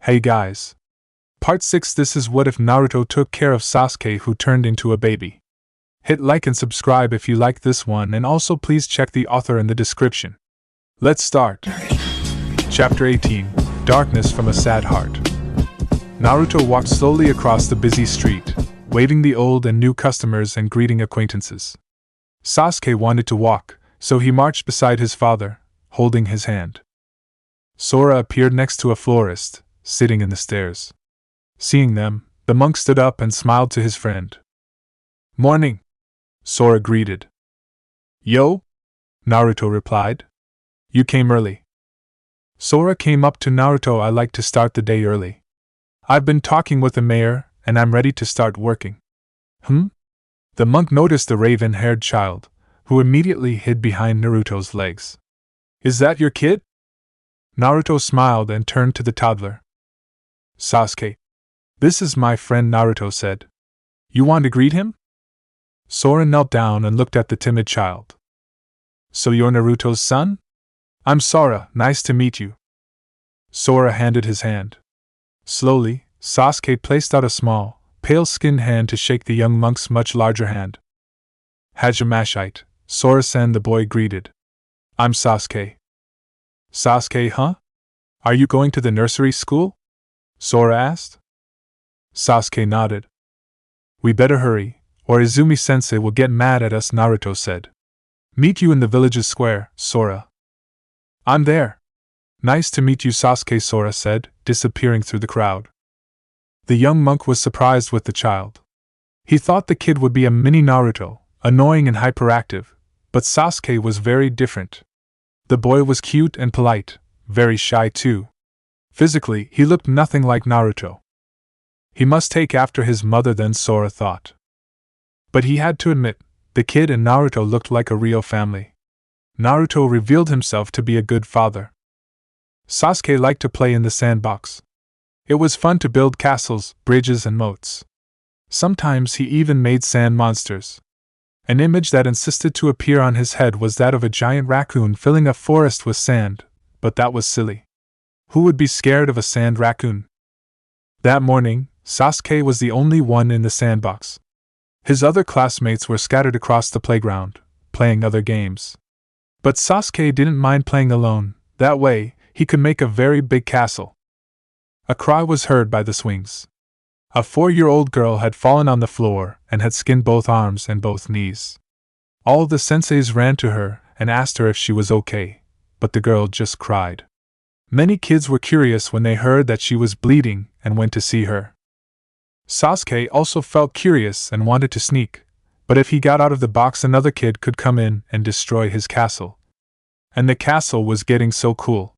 Hey guys. Part 6. This is what if Naruto took care of Sasuke who turned into a baby. Hit like and subscribe if you like this one, and also please check the author in the description. Let's start. Chapter 18. Darkness from a Sad Heart. Naruto walked slowly across the busy street, waving the old and new customers and greeting acquaintances. Sasuke wanted to walk, so he marched beside his father, holding his hand. Sora appeared next to a florist, sitting in the stairs. Seeing them, the monk stood up and smiled to his friend. "Morning," Sora greeted. "Yo," Naruto replied. "You came early." Sora came up to Naruto. "I like to start the day early. I've been talking with the mayor, and I'm ready to start working." The monk noticed the raven-haired child, who immediately hid behind Naruto's legs. "Is that your kid?" Naruto smiled and turned to the toddler. "Sasuke. This is my friend," Naruto said. "You want to greet him?" Sora knelt down and looked at the timid child. "So you're Naruto's son? I'm Sora, nice to meet you." Sora handed his hand. Slowly, Sasuke placed out a small, pale-skinned hand to shake the young monk's much larger hand. "Hajimashite," Sora-san, the boy greeted. "I'm Sasuke." "Sasuke, huh? Are you going to the nursery school?" Sora asked. Sasuke nodded. "We better hurry, or Izumi-sensei will get mad at us," Naruto said. "Meet you in the village's square, Sora." "I'm there." "Nice to meet you, Sasuke," Sora said, disappearing through the crowd. The young monk was surprised with the child. He thought the kid would be a mini Naruto, annoying and hyperactive, but Sasuke was very different. The boy was cute and polite, very shy too. Physically, he looked nothing like Naruto. He must take after his mother then, Sora thought. But he had to admit, the kid and Naruto looked like a real family. Naruto revealed himself to be a good father. Sasuke liked to play in the sandbox. It was fun to build castles, bridges, and moats. Sometimes he even made sand monsters. An image that insisted to appear on his head was that of a giant raccoon filling a forest with sand, but that was silly. Who would be scared of a sand raccoon? That morning, Sasuke was the only one in the sandbox. His other classmates were scattered across the playground, playing other games. But Sasuke didn't mind playing alone. That way, he could make a very big castle. A cry was heard by the swings. A 4-year-old girl had fallen on the floor and had skinned both arms and both knees. All the senseis ran to her and asked her if she was okay, but the girl just cried. Many kids were curious when they heard that she was bleeding and went to see her. Sasuke also felt curious and wanted to sneak, but if he got out of the box another kid could come in and destroy his castle. And the castle was getting so cool.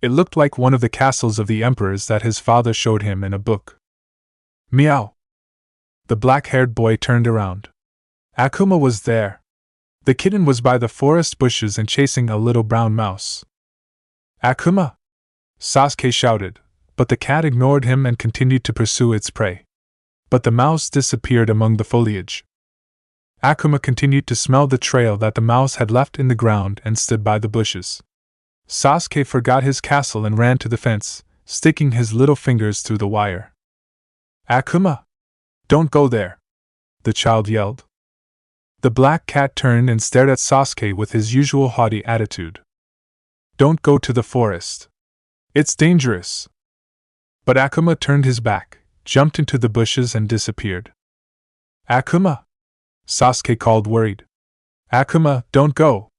It looked like one of the castles of the emperors that his father showed him in a book. Meow. The black-haired boy turned around. Akuma was there. The kitten was by the forest bushes and chasing a little brown mouse. "Akuma!" Sasuke shouted, but the cat ignored him and continued to pursue its prey. But the mouse disappeared among the foliage. Akuma continued to smell the trail that the mouse had left in the ground and stood by the bushes. Sasuke forgot his castle and ran to the fence, sticking his little fingers through the wire. "Akuma! Don't go there!" the child yelled. The black cat turned and stared at Sasuke with his usual haughty attitude. "Don't go to the forest. It's dangerous." But Akuma turned his back, jumped into the bushes and disappeared. "Akuma!" Sasuke called, worried. "Akuma, don't go!"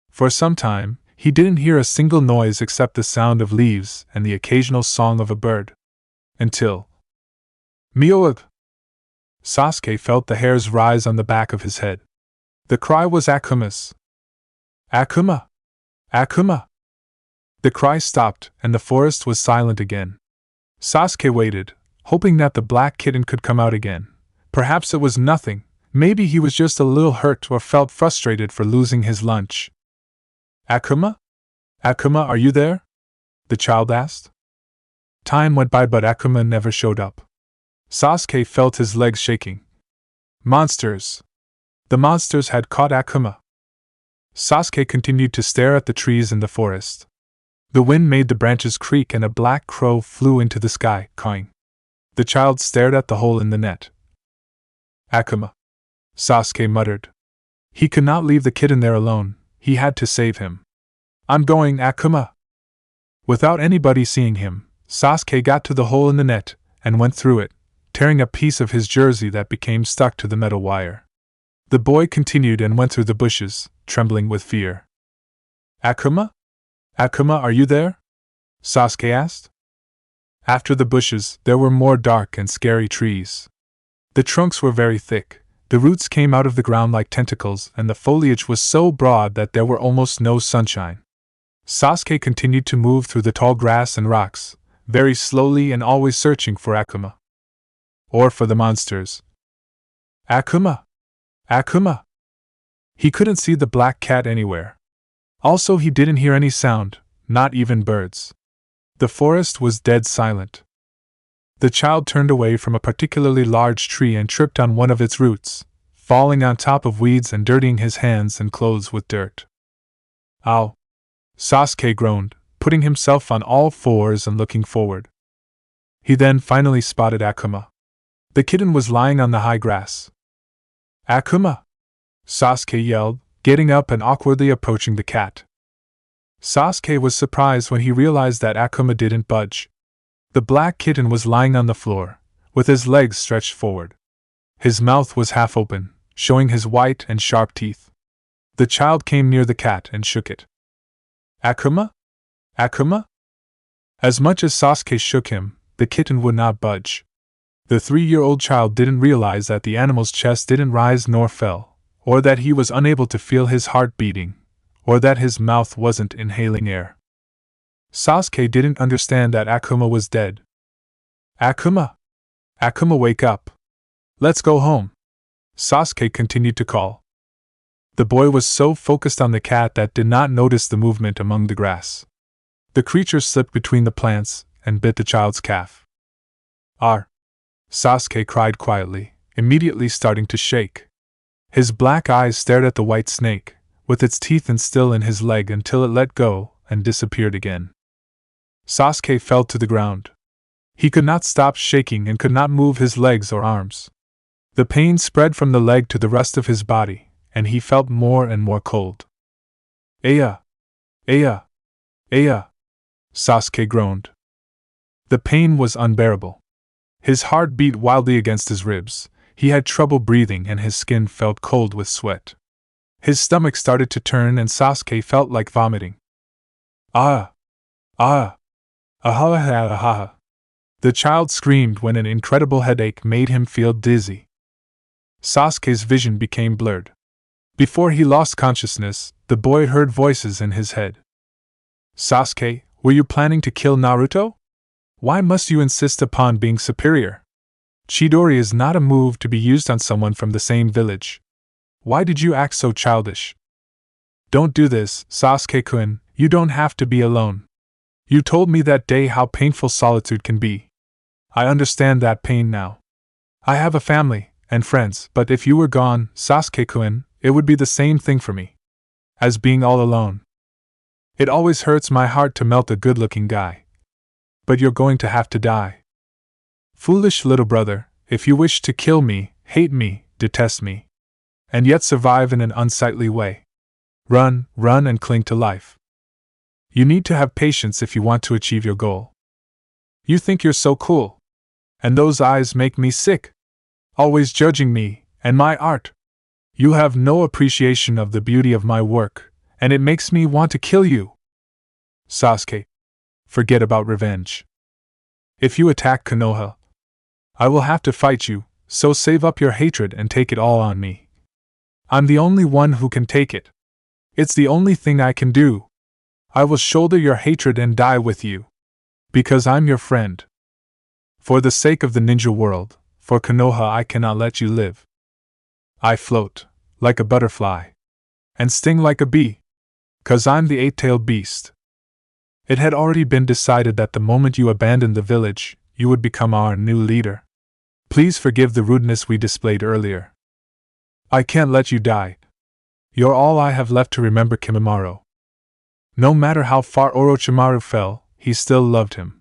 For some time, he didn't hear a single noise except the sound of leaves and the occasional song of a bird. Until... Meow! Sasuke felt the hairs rise on the back of his head. The cry was Akuma's. "Akuma! Akuma!" The cry stopped, and the forest was silent again. Sasuke waited, hoping that the black kitten could come out again. Perhaps it was nothing, maybe he was just a little hurt or felt frustrated for losing his lunch. "Akuma? Akuma, are you there?" the child asked. Time went by but Akuma never showed up. Sasuke felt his legs shaking. Monsters! The monsters had caught Akuma. Sasuke continued to stare at the trees in the forest. The wind made the branches creak and a black crow flew into the sky, cawing. The child stared at the hole in the net. Akuma, Sasuke muttered. He could not leave the kitten there alone, he had to save him. I'm going, Akuma. Without anybody seeing him, Sasuke got to the hole in the net and went through it, tearing a piece of his jersey that became stuck to the metal wire. The boy continued and went through the bushes, trembling with fear. Akuma? Akuma, are you there? Sasuke asked. After the bushes, there were more dark and scary trees. The trunks were very thick, the roots came out of the ground like tentacles, and the foliage was so broad that there were almost no sunshine. Sasuke continued to move through the tall grass and rocks, very slowly and always searching for Akuma. Or for the monsters. Akuma! Akuma! He couldn't see the black cat anywhere. Also, he didn't hear any sound, not even birds. The forest was dead silent. The child turned away from a particularly large tree and tripped on one of its roots, falling on top of weeds and dirtying his hands and clothes with dirt. Ow! Sasuke groaned, putting himself on all fours and looking forward. He then finally spotted Akuma. The kitten was lying on the high grass. Akuma! Sasuke yelled, getting up and awkwardly approaching the cat. Sasuke was surprised when he realized that Akuma didn't budge. The black kitten was lying on the floor, with his legs stretched forward. His mouth was half open, showing his white and sharp teeth. The child came near the cat and shook it. Akuma? Akuma? As much as Sasuke shook him, the kitten would not budge. The 3-year-old child didn't realize that the animal's chest didn't rise nor fell, or that he was unable to feel his heart beating, or that his mouth wasn't inhaling air. Sasuke didn't understand that Akuma was dead. Akuma! Akuma, wake up! Let's go home! Sasuke continued to call. The boy was so focused on the cat that did not notice the movement among the grass. The creature slipped between the plants and bit the child's calf. Arr! Sasuke cried quietly, immediately starting to shake. His black eyes stared at the white snake, with its teeth still in his leg until it let go and disappeared again. Sasuke fell to the ground. He could not stop shaking and could not move his legs or arms. The pain spread from the leg to the rest of his body, and he felt more and more cold. Aya! Aya! Aya! Sasuke groaned. The pain was unbearable. His heart beat wildly against his ribs, he had trouble breathing and his skin felt cold with sweat. His stomach started to turn and Sasuke felt like vomiting. Ah! Ah! Ahaha! The child screamed when an incredible headache made him feel dizzy. Sasuke's vision became blurred. Before he lost consciousness, the boy heard voices in his head. Sasuke, were you planning to kill Naruto? Why must you insist upon being superior? Chidori is not a move to be used on someone from the same village. Why did you act so childish? Don't do this, Sasuke-kun, you don't have to be alone. You told me that day how painful solitude can be. I understand that pain now. I have a family and friends, but if you were gone, Sasuke-kun, it would be the same thing for me as being all alone. It always hurts my heart to melt a good-looking guy. But you're going to have to die. Foolish little brother, if you wish to kill me, hate me, detest me, and yet survive in an unsightly way. Run and cling to life. You need to have patience if you want to achieve your goal. You think you're so cool. And those eyes make me sick. Always judging me and my art. You have no appreciation of the beauty of my work, and it makes me want to kill you. Sasuke, forget about revenge. If you attack Konoha, I will have to fight you, so save up your hatred and take it all on me. I'm the only one who can take it. It's the only thing I can do. I will shoulder your hatred and die with you. Because I'm your friend. For the sake of the ninja world, for Konoha I cannot let you live. I float, like a butterfly. And sting like a bee. 'Cause I'm the eight-tailed beast. It had already been decided that the moment you abandoned the village, you would become our new leader. Please forgive the rudeness we displayed earlier. I can't let you die. You're all I have left to remember Kimimaro. No matter how far Orochimaru fell, he still loved him.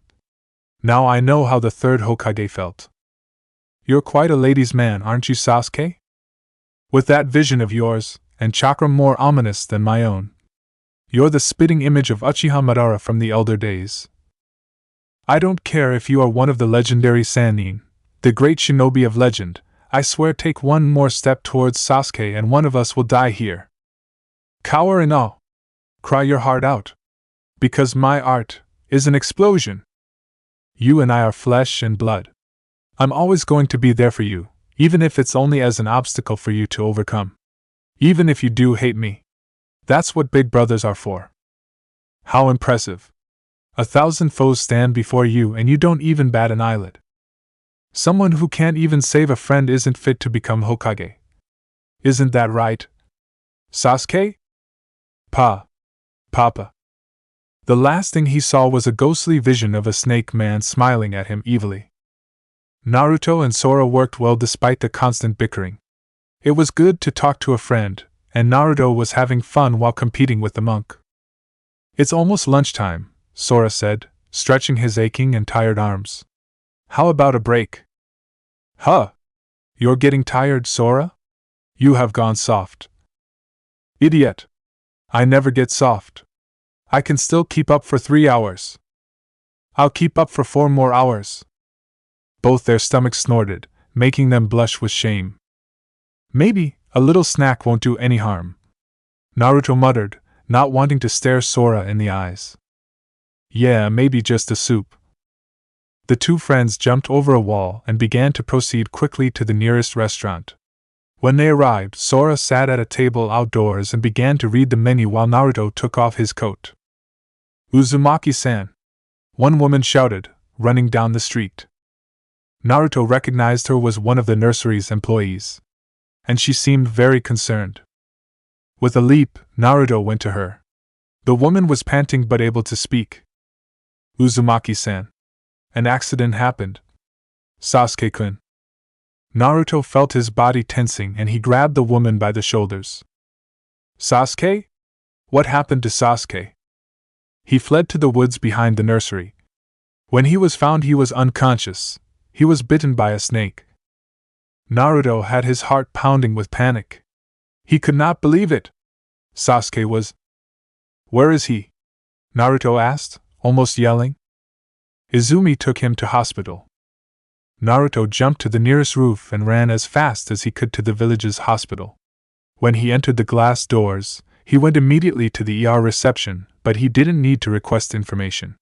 Now I know how the third Hokage felt. You're quite a ladies' man, aren't you, Sasuke? With that vision of yours, and chakra more ominous than my own. You're the spitting image of Uchiha Madara from the elder days. I don't care if you are one of the legendary Sannin, the great shinobi of legend, I swear take one more step towards Sasuke and one of us will die here. Cower in awe. Cry your heart out. Because my art is an explosion. You and I are flesh and blood. I'm always going to be there for you, even if it's only as an obstacle for you to overcome. Even if you do hate me. That's what big brothers are for. How impressive. 1,000 foes stand before you and you don't even bat an eyelid. Someone who can't even save a friend isn't fit to become Hokage. Isn't that right? Sasuke? Papa. The last thing he saw was a ghostly vision of a snake man smiling at him evilly. Naruto and Sora worked well despite the constant bickering. It was good to talk to a friend, and Naruto was having fun while competing with the monk. It's almost lunchtime, Sora said, stretching his aching and tired arms. How about a break? Huh? You're getting tired, Sora? You have gone soft. Idiot. I never get soft. I can still keep up for 3 hours. I'll keep up for 4 more hours. Both their stomachs snorted, making them blush with shame. Maybe a little snack won't do any harm, Naruto muttered, not wanting to stare Sora in the eyes. Yeah, maybe just a soup. The two friends jumped over a wall and began to proceed quickly to the nearest restaurant. When they arrived, Sora sat at a table outdoors and began to read the menu while Naruto took off his coat. Uzumaki-san! One woman shouted, running down the street. Naruto recognized her as one of the nursery's employees. And she seemed very concerned. With a leap, Naruto went to her. The woman was panting but able to speak. Uzumaki-san. An accident happened. Sasuke-kun. Naruto felt his body tensing and he grabbed the woman by the shoulders. Sasuke? What happened to Sasuke? He fled to the woods behind the nursery. When he was found, he was unconscious. He was bitten by a snake. Naruto had his heart pounding with panic. He could not believe it. Sasuke was... Where is he? Naruto asked, almost yelling. Izumi took him to hospital. Naruto jumped to the nearest roof and ran as fast as he could to the village's hospital. When he entered the glass doors, he went immediately to the ER reception, but he didn't need to request information.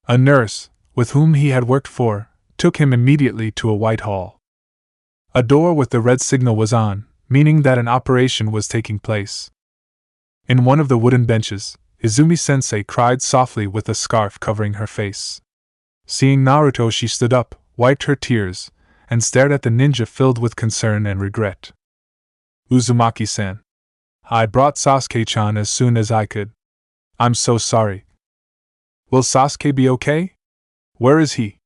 A nurse, with whom he had worked for, took him immediately to a white hall. A door with the red signal was on, meaning that an operation was taking place. In one of the wooden benches, Izumi-sensei cried softly with a scarf covering her face. Seeing Naruto, she stood up, wiped her tears, and stared at the ninja filled with concern and regret. Uzumaki-san. I brought Sasuke-chan as soon as I could. I'm so sorry. Will Sasuke be okay? Where is he?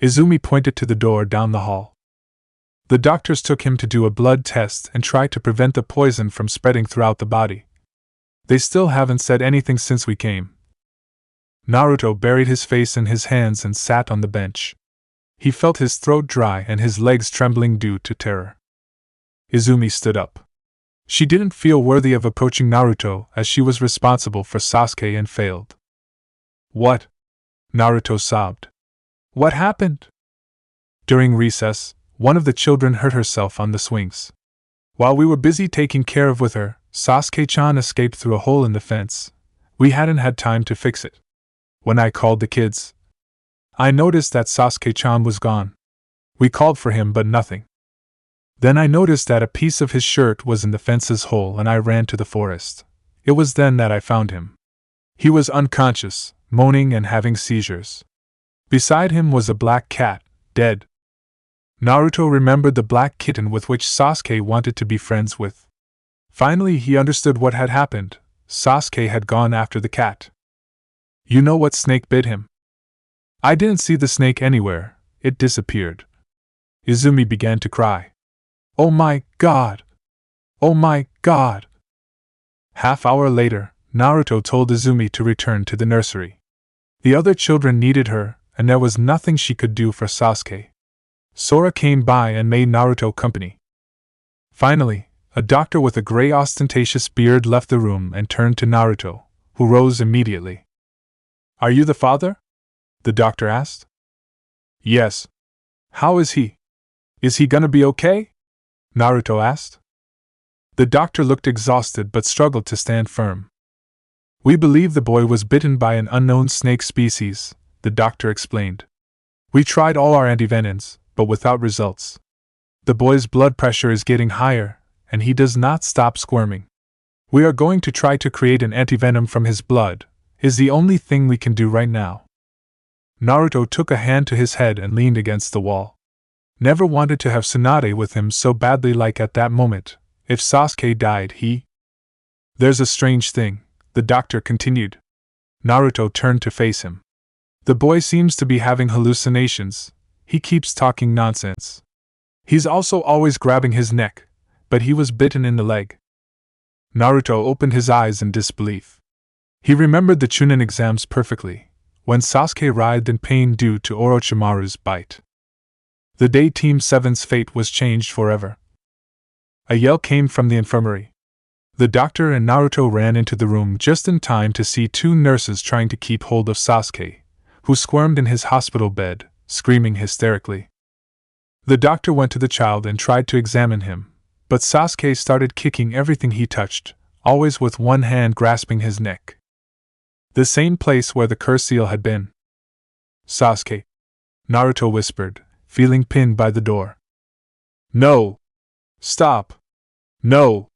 Izumi pointed to the door down the hall. The doctors took him to do a blood test and try to prevent the poison from spreading throughout the body. They still haven't said anything since we came. Naruto buried his face in his hands and sat on the bench. He felt his throat dry and his legs trembling due to terror. Izumi stood up. She didn't feel worthy of approaching Naruto as she was responsible for Sasuke and failed. What? Naruto sobbed. What happened? During recess, one of the children hurt herself on the swings. While we were busy taking care of with her, Sasuke-chan escaped through a hole in the fence. We hadn't had time to fix it. When I called the kids, I noticed that Sasuke-chan was gone. We called for him but nothing. Then I noticed that a piece of his shirt was in the fence's hole and I ran to the forest. It was then that I found him. He was unconscious, moaning and having seizures. Beside him was a black cat, dead. Naruto remembered the black kitten with which Sasuke wanted to be friends with. Finally he understood what had happened. Sasuke had gone after the cat. You know what snake bit him? I didn't see the snake anywhere, it disappeared. Izumi began to cry. Oh my God! Oh my God! Half-hour later, Naruto told Izumi to return to the nursery. The other children needed her, and there was nothing she could do for Sasuke. Sora came by and made Naruto company. Finally, a doctor with a gray ostentatious beard left the room and turned to Naruto, who rose immediately. "Are you the father?" the doctor asked. "Yes. How is he? Is he gonna be okay?" Naruto asked. The doctor looked exhausted but struggled to stand firm. "We believe the boy was bitten by an unknown snake species," the doctor explained. "We tried all our antivenoms, but without results. The boy's blood pressure is getting higher, and he does not stop squirming. We are going to try to create an antivenom from his blood, is the only thing we can do right now." Naruto took a hand to his head and leaned against the wall. Never wanted to have Tsunade with him so badly, like at that moment. If Sasuke died, he... "There's a strange thing," the doctor continued. Naruto turned to face him. "The boy seems to be having hallucinations. He keeps talking nonsense. He's also always grabbing his neck, but he was bitten in the leg." Naruto opened his eyes in disbelief. He remembered the Chunin exams perfectly, when Sasuke writhed in pain due to Orochimaru's bite. The day Team 7's fate was changed forever. A yell came from the infirmary. The doctor and Naruto ran into the room just in time to see two nurses trying to keep hold of Sasuke, who squirmed in his hospital bed, screaming hysterically. The doctor went to the child and tried to examine him, but Sasuke started kicking everything he touched, always with one hand grasping his neck. The same place where the curse seal had been. "Sasuke," Naruto whispered, feeling pinned by the door. "No! Stop! No!"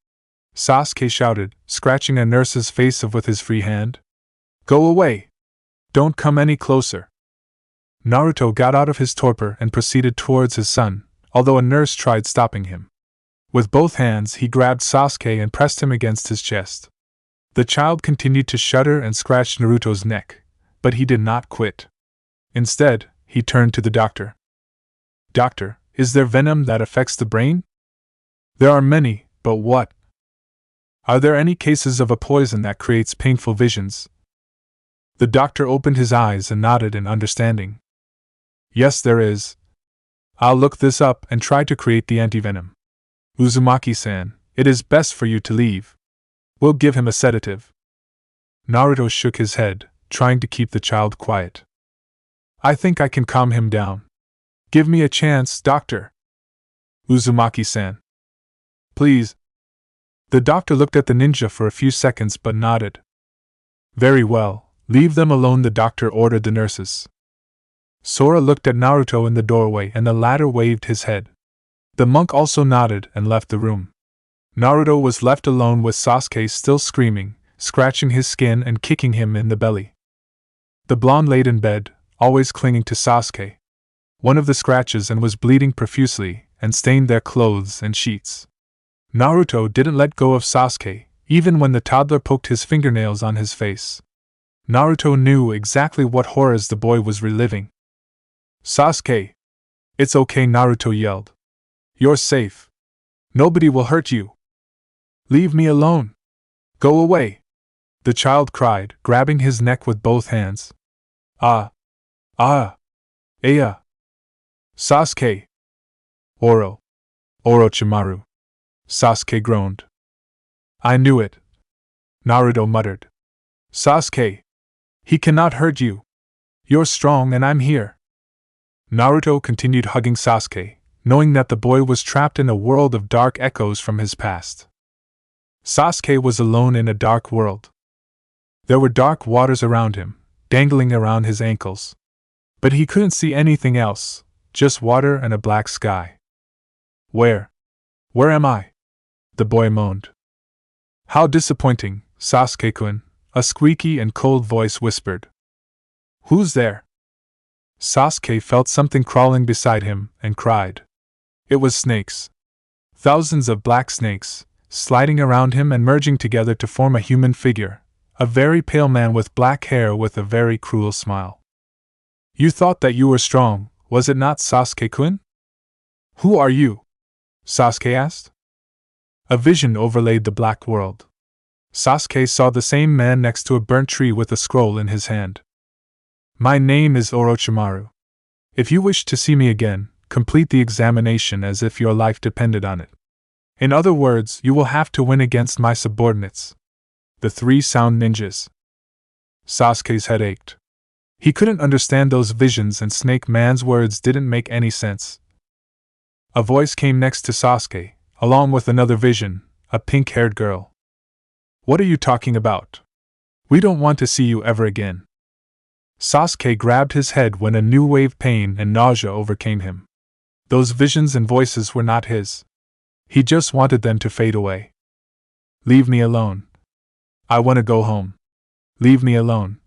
Sasuke shouted, scratching a nurse's face with his free hand. "Go away! Don't come any closer!" Naruto got out of his torpor and proceeded towards his son, although a nurse tried stopping him. With both hands he grabbed Sasuke and pressed him against his chest. The child continued to shudder and scratch Naruto's neck, but he did not quit. Instead, he turned to the doctor. "Doctor, is there venom that affects the brain?" "There are many, but what? Are there any cases of a poison that creates painful visions?" The doctor opened his eyes and nodded in understanding. "Yes, there is. I'll look this up and try to create the antivenom. Uzumaki-san, it is best for you to leave. We'll give him a sedative." Naruto shook his head, trying to keep the child quiet. "I think I can calm him down. Give me a chance, doctor." "Uzumaki-san. Please." The doctor looked at the ninja for a few seconds but nodded. "Very well, leave them alone," the doctor ordered the nurses. Sora looked at Naruto in the doorway and the latter waved his head. The monk also nodded and left the room. Naruto was left alone with Sasuke still screaming, scratching his skin and kicking him in the belly. The blonde laid in bed, always clinging to Sasuke. One of the scratches and was bleeding profusely and stained their clothes and sheets. Naruto didn't let go of Sasuke, even when the toddler poked his fingernails on his face. Naruto knew exactly what horrors the boy was reliving. "Sasuke! It's okay," Naruto yelled. "You're safe. Nobody will hurt you. Leave me alone. Go away," the child cried, grabbing his neck with both hands. "Ah! Ah! Aya! Sasuke! Orochimaru!" Sasuke groaned. "I knew it," Naruto muttered. "Sasuke! He cannot hurt you. You're strong and I'm here." Naruto continued hugging Sasuke, knowing that the boy was trapped in a world of dark echoes from his past. Sasuke was alone in a dark world. There were dark waters around him, dangling around his ankles. But he couldn't see anything else, just water and a black sky. Where am I?" the boy moaned. "How disappointing, Sasuke-kun," a squeaky and cold voice whispered. "Who's there?" Sasuke felt something crawling beside him and cried. It was snakes. Thousands of black snakes, sliding around him and merging together to form a human figure, a very pale man with black hair with a very cruel smile. "You thought that you were strong, was it not, Sasuke-kun?" "Who are you?" Sasuke asked. A vision overlaid the black world. Sasuke saw the same man next to a burnt tree with a scroll in his hand. My name is Orochimaru. If you wish to see me again, complete the examination as if your life depended on it. In other words, you will have to win against my subordinates, the 3 sound ninjas. Sasuke's head ached. He couldn't understand those visions and Snake Man's words didn't make any sense. A voice came next to Sasuke, along with another vision, a pink-haired girl. What are you talking about? We don't want to see you ever again. Sasuke grabbed his head when a new wave of pain and nausea overcame him. Those visions and voices were not his. He just wanted them to fade away. Leave me alone. I want to go home. Leave me alone.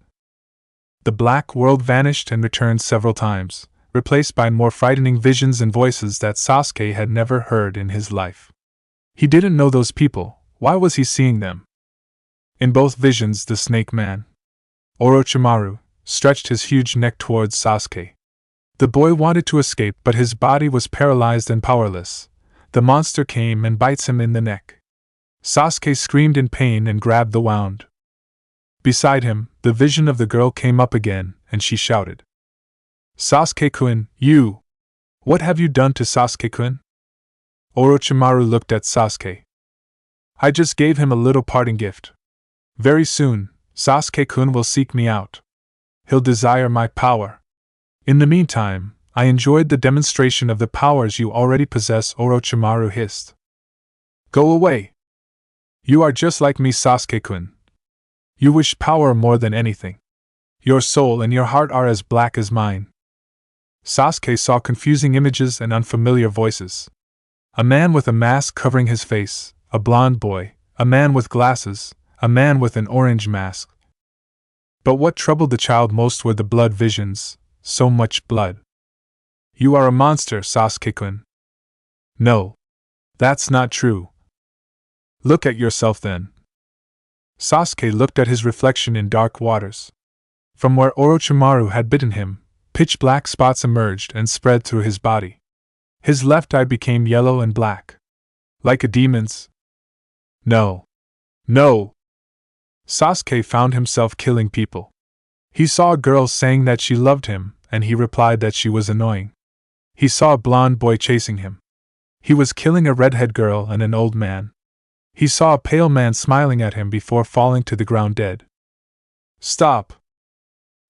The black world vanished and returned several times, replaced by more frightening visions and voices that Sasuke had never heard in his life. He didn't know those people. Why was he seeing them? In both visions, the Snake Man, Orochimaru, stretched his huge neck towards Sasuke. The boy wanted to escape, but his body was paralyzed and powerless. The monster came and bites him in the neck. Sasuke screamed in pain and grabbed the wound. Beside him, the vision of the girl came up again, and she shouted, Sasuke-kun, you! What have you done to Sasuke-kun? Orochimaru looked at Sasuke. I just gave him a little parting gift. Very soon, Sasuke-kun will seek me out. He'll desire my power. In the meantime, I enjoyed the demonstration of the powers you already possess, Orochimaru hissed. Go away! You are just like me, Sasuke-kun. You wish power more than anything. Your soul and your heart are as black as mine. Sasuke saw confusing images and unfamiliar voices. A man with a mask covering his face, a blonde boy, a man with glasses, a man with an orange mask. But what troubled the child most were the blood visions, so much blood. You are a monster, Sasuke-kun. No. That's not true. Look at yourself then. Sasuke looked at his reflection in dark waters. From where Orochimaru had bitten him, pitch-black spots emerged and spread through his body. His left eye became yellow and black. Like a demon's. No. No! Sasuke found himself killing people. He saw a girl saying that she loved him, and he replied that she was annoying. He saw a blonde boy chasing him. He was killing a redhead girl and an old man. He saw a pale man smiling at him before falling to the ground dead. Stop!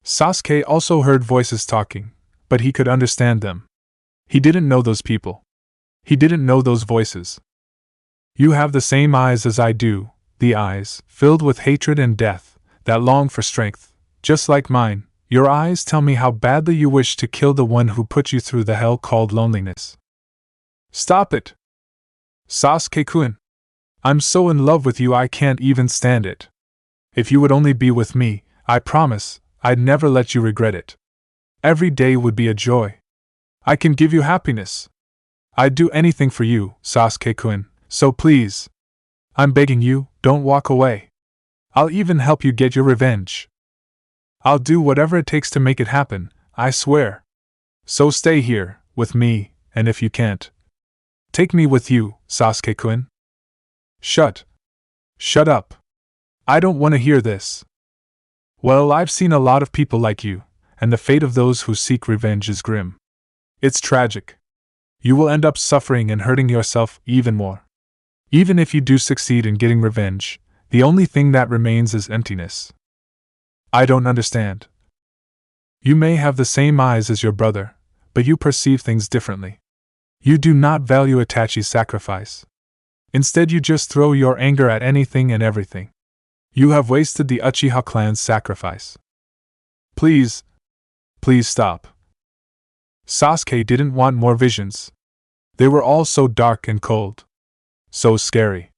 Sasuke also heard voices talking, but he could understand them. He didn't know those people. He didn't know those voices. You have the same eyes as I do, the eyes, filled with hatred and death, that long for strength, just like mine. Your eyes tell me how badly you wish to kill the one who put you through the hell called loneliness. Stop it! Sasuke-kun! I'm so in love with you I can't even stand it. If you would only be with me, I promise, I'd never let you regret it. Every day would be a joy. I can give you happiness. I'd do anything for you, Sasuke-kun, so please. I'm begging you, don't walk away. I'll even help you get your revenge. I'll do whatever it takes to make it happen, I swear. So stay here, with me, and if you can't, take me with you, Sasuke-kun. Shut up. I don't want to hear this. Well, I've seen a lot of people like you, and the fate of those who seek revenge is grim. It's tragic. You will end up suffering and hurting yourself even more. Even if you do succeed in getting revenge, the only thing that remains is emptiness. I don't understand. You may have the same eyes as your brother, but you perceive things differently. You do not value Itachi's sacrifice. Instead, you just throw your anger at anything and everything. You have wasted the Uchiha clan's sacrifice. Please stop. Sasuke didn't want more visions. They were all so dark and cold. So scary.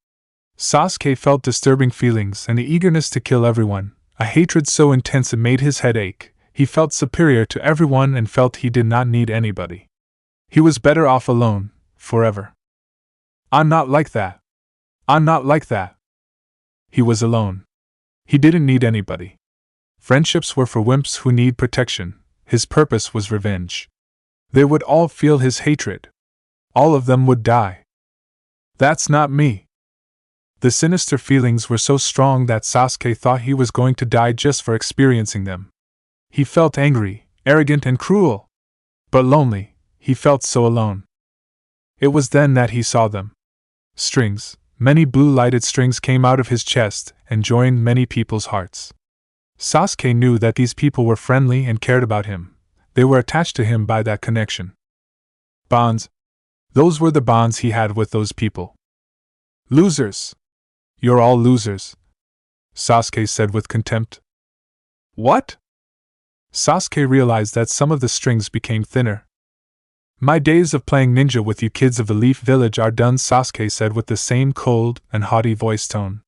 Sasuke felt disturbing feelings and the eagerness to kill everyone, a hatred so intense it made his head ache. He felt superior to everyone and felt he did not need anybody. He was better off alone, forever. I'm not like that. I'm not like that. He was alone. He didn't need anybody. Friendships were for wimps who need protection. His purpose was revenge. They would all feel his hatred. All of them would die. That's not me. The sinister feelings were so strong that Sasuke thought he was going to die just for experiencing them. He felt angry, arrogant, and cruel. But lonely, he felt so alone. It was then that he saw them. Strings, many blue-lighted strings came out of his chest and joined many people's hearts. Sasuke knew that these people were friendly and cared about him. They were attached to him by that connection. Bonds. Those were the bonds he had with those people. Losers. You're all losers, Sasuke said with contempt. What? Sasuke realized that some of the strings became thinner. My days of playing ninja with you kids of the Leaf Village are done, Sasuke said with the same cold and haughty voice tone.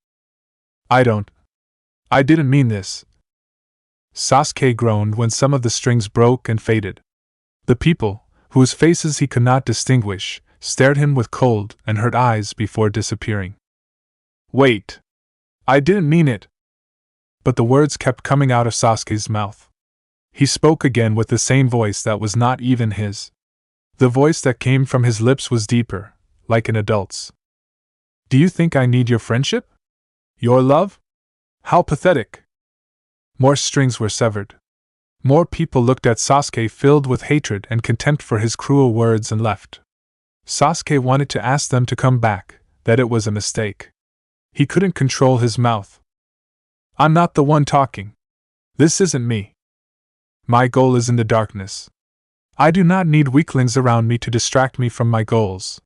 I didn't mean this. Sasuke groaned when some of the strings broke and faded. The people, whose faces he could not distinguish, stared him with cold and hurt eyes before disappearing. Wait. I didn't mean it. But the words kept coming out of Sasuke's mouth. He spoke again with the same voice that was not even his. The voice that came from his lips was deeper, like an adult's. Do you think I need your friendship? Your love? How pathetic. More strings were severed. More people looked at Sasuke filled with hatred and contempt for his cruel words and left. Sasuke wanted to ask them to come back, that it was a mistake. He couldn't control his mouth. I'm not the one talking. This isn't me. My goal is in the darkness. I do not need weaklings around me to distract me from my goals.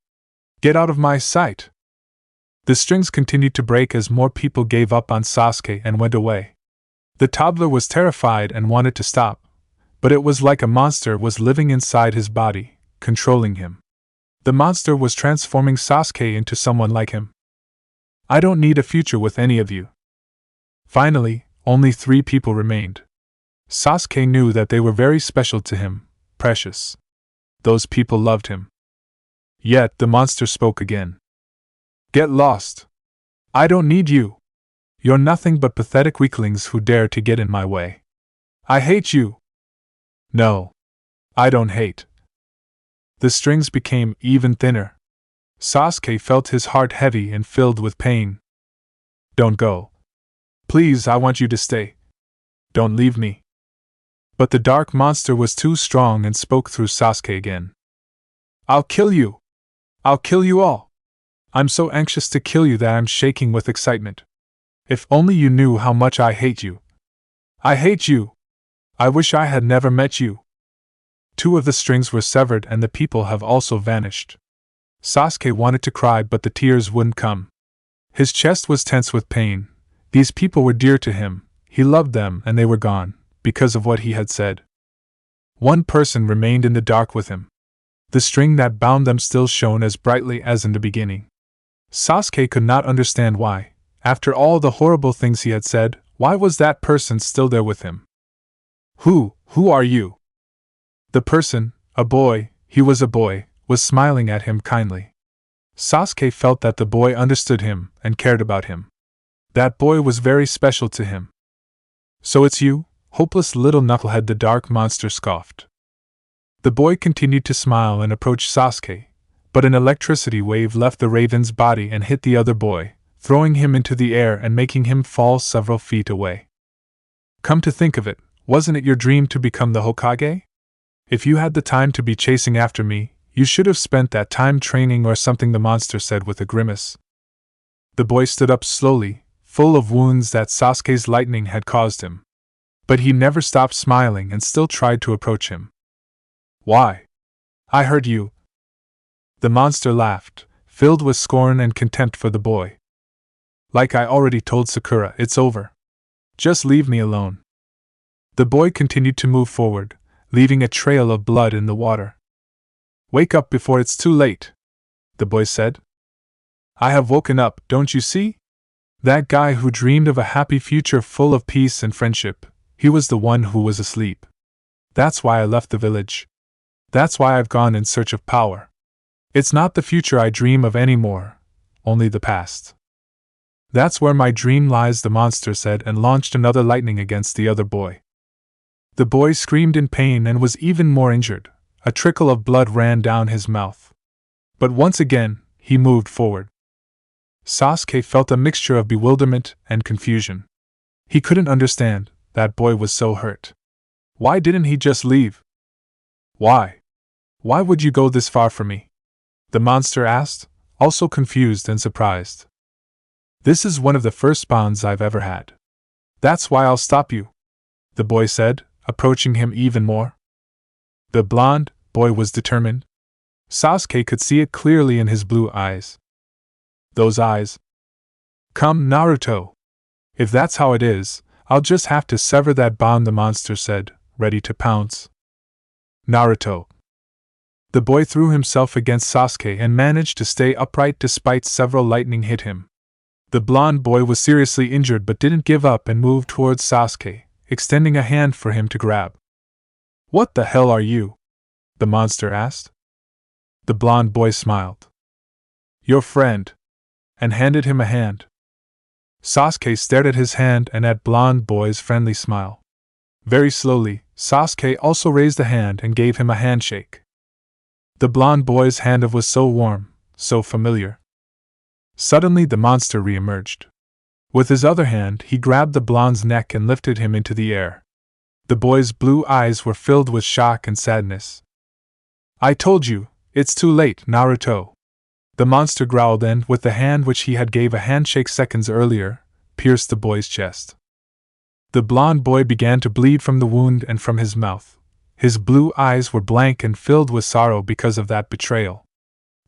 Get out of my sight. The strings continued to break as more people gave up on Sasuke and went away. The toddler was terrified and wanted to stop, but it was like a monster was living inside his body, controlling him. The monster was transforming Sasuke into someone like him. I don't need a future with any of you. Finally, only 3 people remained. Sasuke knew that they were very special to him, precious. Those people loved him. Yet the monster spoke again. Get lost. I don't need you. You're nothing but pathetic weaklings who dare to get in my way. I hate you. No. I don't hate. The strings became even thinner. Sasuke felt his heart heavy and filled with pain. Don't go. Please, I want you to stay. Don't leave me. But the dark monster was too strong and spoke through Sasuke again. I'll kill you. I'll kill you all. I'm so anxious to kill you that I'm shaking with excitement. If only you knew how much I hate you. I hate you. I wish I had never met you. 2 of the strings were severed and the people have also vanished. Sasuke wanted to cry, but the tears wouldn't come. His chest was tense with pain. These people were dear to him. He loved them and they were gone, because of what he had said. One person remained in the dark with him. The string that bound them still shone as brightly as in the beginning. Sasuke could not understand why, after all the horrible things he had said, why was that person still there with him? Who are you? The person, a boy, he was a boy, was smiling at him kindly. Sasuke felt that the boy understood him and cared about him. That boy was very special to him. So it's you, hopeless little knucklehead, the dark monster scoffed. The boy continued to smile and approached Sasuke, but an electricity wave left the raven's body and hit the other boy, throwing him into the air and making him fall several feet away. Come to think of it, wasn't it your dream to become the Hokage? If you had the time to be chasing after me, you should have spent that time training or something, the monster said with a grimace. The boy stood up slowly, full of wounds that Sasuke's lightning had caused him. But he never stopped smiling and still tried to approach him. Why? I heard you. The monster laughed, filled with scorn and contempt for the boy. Like I already told Sakura, it's over. Just leave me alone. The boy continued to move forward, leaving a trail of blood in the water. Wake up before it's too late, the boy said. I have woken up, don't you see? That guy who dreamed of a happy future full of peace and friendship, he was the one who was asleep. That's why I left the village. That's why I've gone in search of power. It's not the future I dream of anymore, only the past. That's where my dream lies, the monster said, and launched another lightning against the other boy. The boy screamed in pain and was even more injured. A trickle of blood ran down his mouth. But once again, he moved forward. Sasuke felt a mixture of bewilderment and confusion. He couldn't understand, that boy was so hurt. Why didn't he just leave? Why? Why would you go this far for me? The monster asked, also confused and surprised. This is one of the first bonds I've ever had. That's why I'll stop you, the boy said, approaching him even more. The blonde boy was determined. Sasuke could see it clearly in his blue eyes. Those eyes. Come, Naruto. If that's how it is, I'll just have to sever that bond, the monster said, ready to pounce. Naruto. The boy threw himself against Sasuke and managed to stay upright despite several lightning hit him. The blonde boy was seriously injured but didn't give up and moved towards Sasuke, extending a hand for him to grab. What the hell are you? The monster asked. The blonde boy smiled. Your friend, and handed him a hand. Sasuke stared at his hand and at blonde boy's friendly smile. Very slowly, Sasuke also raised a hand and gave him a handshake. The blonde boy's hand was so warm, so familiar. Suddenly the monster re-emerged. With his other hand he grabbed the blonde's neck and lifted him into the air. The boy's blue eyes were filled with shock and sadness. I told you, it's too late, Naruto. The monster growled and, with the hand which he had gave a handshake seconds earlier, pierced the boy's chest. The blonde boy began to bleed from the wound and from his mouth. His blue eyes were blank and filled with sorrow because of that betrayal.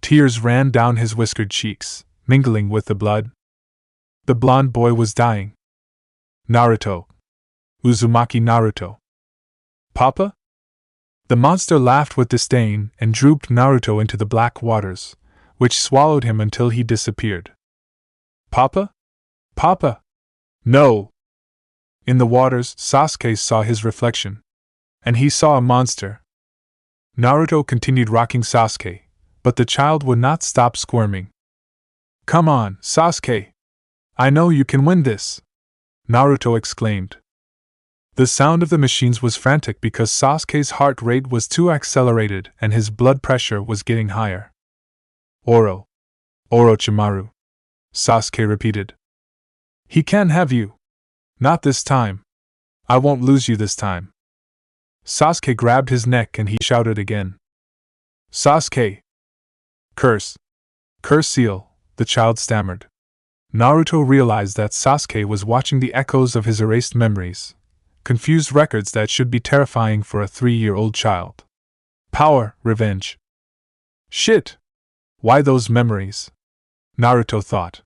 Tears ran down his whiskered cheeks, mingling with the blood. The blonde boy was dying. Naruto. Uzumaki Naruto. Papa? The monster laughed with disdain and drooped Naruto into the black waters, which swallowed him until he disappeared. Papa? Papa! No! In the waters, Sasuke saw his reflection. And he saw a monster. Naruto continued rocking Sasuke, but the child would not stop squirming. Come on, Sasuke! I know you can win this! Naruto exclaimed. The sound of the machines was frantic because Sasuke's heart rate was too accelerated and his blood pressure was getting higher. Orochimaru. Sasuke repeated. He can't have you. Not this time. I won't lose you this time. Sasuke grabbed his neck and he shouted again. Sasuke! Curse! Curse seal, the child stammered. Naruto realized that Sasuke was watching the echoes of his erased memories, confused records that should be terrifying for a 3-year-old child. Power, revenge. Shit! Why those memories? Naruto thought.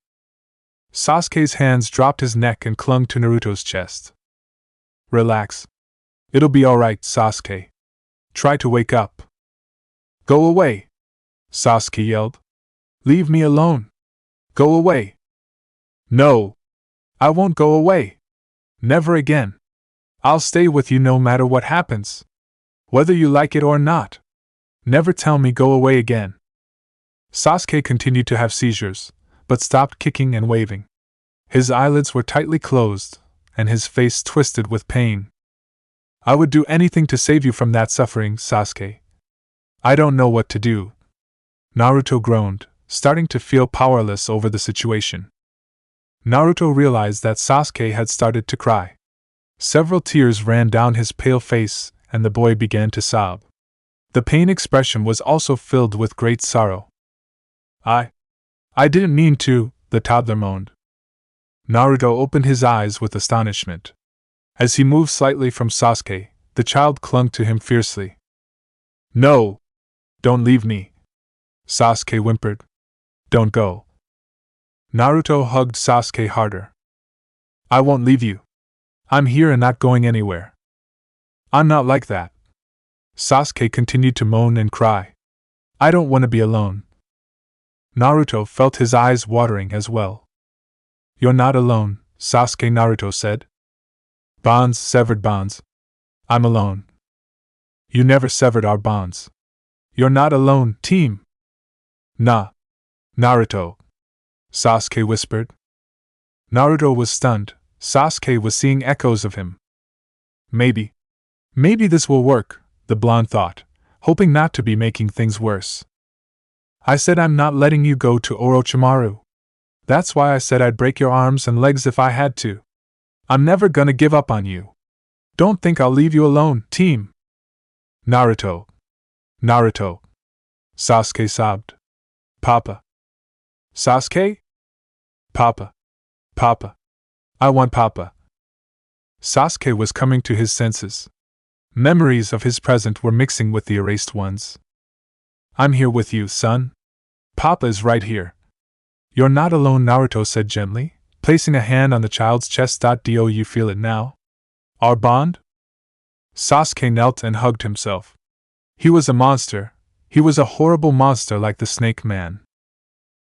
Sasuke's hands dropped his neck and clung to Naruto's chest. Relax. It'll be alright, Sasuke. Try to wake up. Go away! Sasuke yelled. Leave me alone. Go away. No. I won't go away. Never again. I'll stay with you no matter what happens. Whether you like it or not. Never tell me go away again. Sasuke continued to have seizures, but stopped kicking and waving. His eyelids were tightly closed, and his face twisted with pain. I would do anything to save you from that suffering, Sasuke. I don't know what to do. Naruto groaned, starting to feel powerless over the situation. Naruto realized that Sasuke had started to cry. Several tears ran down his pale face, and the boy began to sob. The pain expression was also filled with great sorrow. I didn't mean to, the toddler moaned. Naruto opened his eyes with astonishment. As he moved slightly from Sasuke, the child clung to him fiercely. No! Don't leave me! Sasuke whimpered. Don't go. Naruto hugged Sasuke harder. I won't leave you. I'm here and not going anywhere. I'm not like that. Sasuke continued to moan and cry. I don't want to be alone. Naruto felt his eyes watering as well. You're not alone, Sasuke, Naruto said. Bonds, severed bonds. I'm alone. You never severed our bonds. You're not alone, team. Nah. Naruto. Sasuke whispered. Naruto was stunned. Sasuke was seeing echoes of him. Maybe this will work, the blonde thought, hoping not to be making things worse. I said I'm not letting you go to Orochimaru. That's why I said I'd break your arms and legs if I had to. I'm never gonna give up on you. Don't think I'll leave you alone, team. Naruto. Naruto. Sasuke sobbed. Papa. Sasuke? Papa. Papa. I want Papa. Sasuke was coming to his senses. Memories of his present were mixing with the erased ones. I'm here with you, son. Papa is right here. You're not alone, Naruto said gently, placing a hand on the child's chest. Do you feel it now? Our bond? Sasuke knelt and hugged himself. He was a monster. He was a horrible monster like the Snake Man.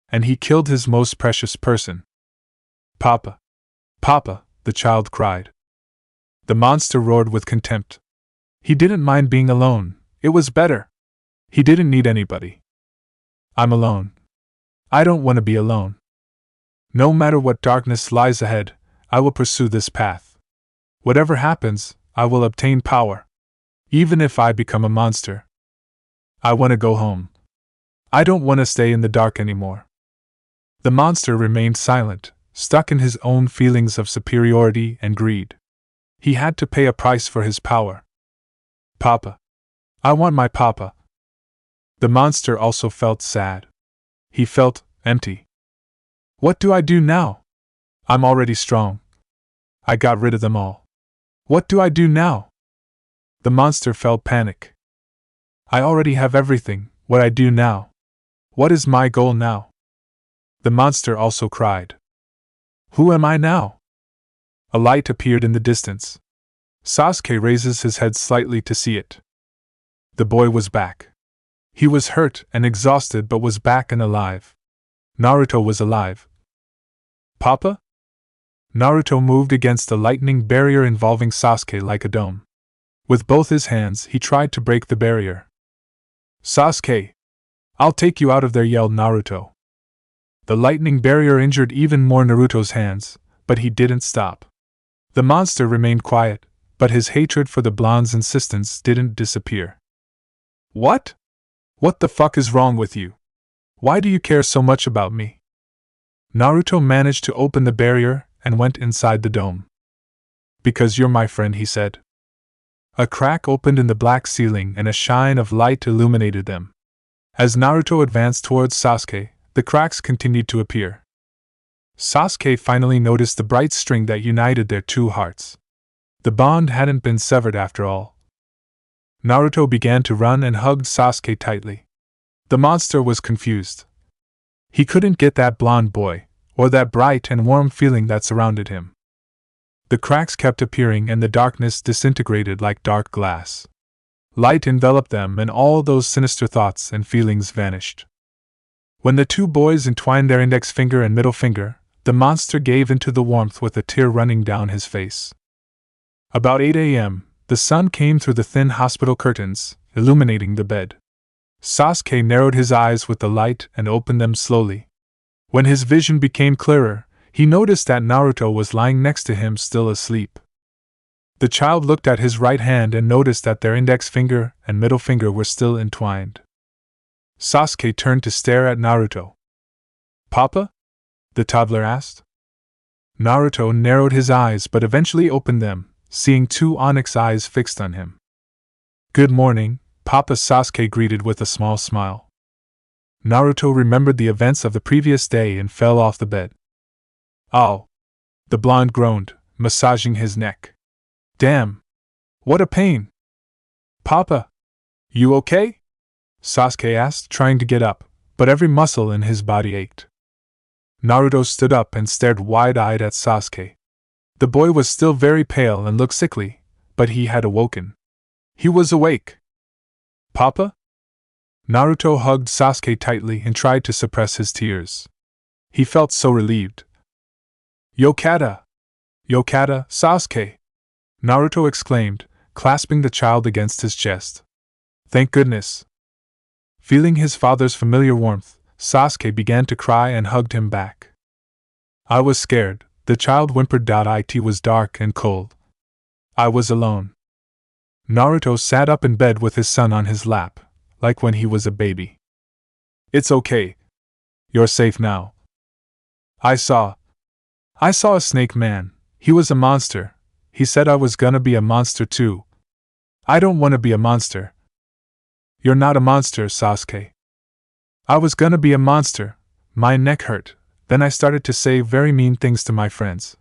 And he killed his most precious person. Papa. Papa, the child cried. The monster roared with contempt. He didn't mind being alone. It was better. He didn't need anybody. I'm alone. I don't want to be alone. No matter what darkness lies ahead, I will pursue this path. Whatever happens, I will obtain power. Even if I become a monster. I want to go home. I don't want to stay in the dark anymore. The monster remained silent, stuck in his own feelings of superiority and greed. He had to pay a price for his power. Papa. I want my papa. The monster also felt sad. He felt empty. What do I do now? I'm already strong. I got rid of them all. What do I do now? The monster felt panic. I already have everything. What I do now? What is my goal now? The monster also cried. Who am I now? A light appeared in the distance. Sasuke raises his head slightly to see it. The boy was back. He was hurt and exhausted but was back and alive. Naruto was alive. Papa? Naruto moved against the lightning barrier involving Sasuke like a dome. With both his hands, he tried to break the barrier. Sasuke! I'll take you out of there, yelled Naruto. The lightning barrier injured even more Naruto's hands, but he didn't stop. The monster remained quiet, but his hatred for the blonde's insistence didn't disappear. What? What the fuck is wrong with you? Why do you care so much about me? Naruto managed to open the barrier and went inside the dome. Because you're my friend, he said. A crack opened in the black ceiling and a shine of light illuminated them. As Naruto advanced towards Sasuke, the cracks continued to appear. Sasuke finally noticed the bright string that united their two hearts. The bond hadn't been severed after all. Naruto began to run and hugged Sasuke tightly. The monster was confused. He couldn't get that blonde boy, or that bright and warm feeling that surrounded him. The cracks kept appearing and the darkness disintegrated like dark glass. Light enveloped them and all those sinister thoughts and feelings vanished. When the two boys entwined their index finger and middle finger, the monster gave into the warmth with a tear running down his face. About 8 a.m., the sun came through the thin hospital curtains, illuminating the bed. Sasuke narrowed his eyes with the light and opened them slowly. When his vision became clearer, he noticed that Naruto was lying next to him still asleep. The child looked at his right hand and noticed that their index finger and middle finger were still entwined. Sasuke turned to stare at Naruto. Papa? The toddler asked. Naruto narrowed his eyes but eventually opened them, seeing two onyx eyes fixed on him. Good morning, Papa, Sasuke greeted with a small smile. Naruto remembered the events of the previous day and fell off the bed. Ow! The blonde groaned, massaging his neck. Damn! What a pain! Papa! You okay? Sasuke asked, trying to get up, but every muscle in his body ached. Naruto stood up and stared wide-eyed at Sasuke. The boy was still very pale and looked sickly, but he had awoken. He was awake. Papa? Naruto hugged Sasuke tightly and tried to suppress his tears. He felt so relieved. Yokata! Yokata, Sasuke! Naruto exclaimed, clasping the child against his chest. Thank goodness! Feeling his father's familiar warmth, Sasuke began to cry and hugged him back. I was scared, the child whimpered. It was dark and cold. I was alone. Naruto sat up in bed with his son on his lap, like when he was a baby. It's okay. You're safe now. I saw a snake man. He was a monster. He said I was gonna be a monster too. I don't wanna be a monster. You're not a monster, Sasuke. I was gonna be a monster. My neck hurt. Then I started to say very mean things to my friends.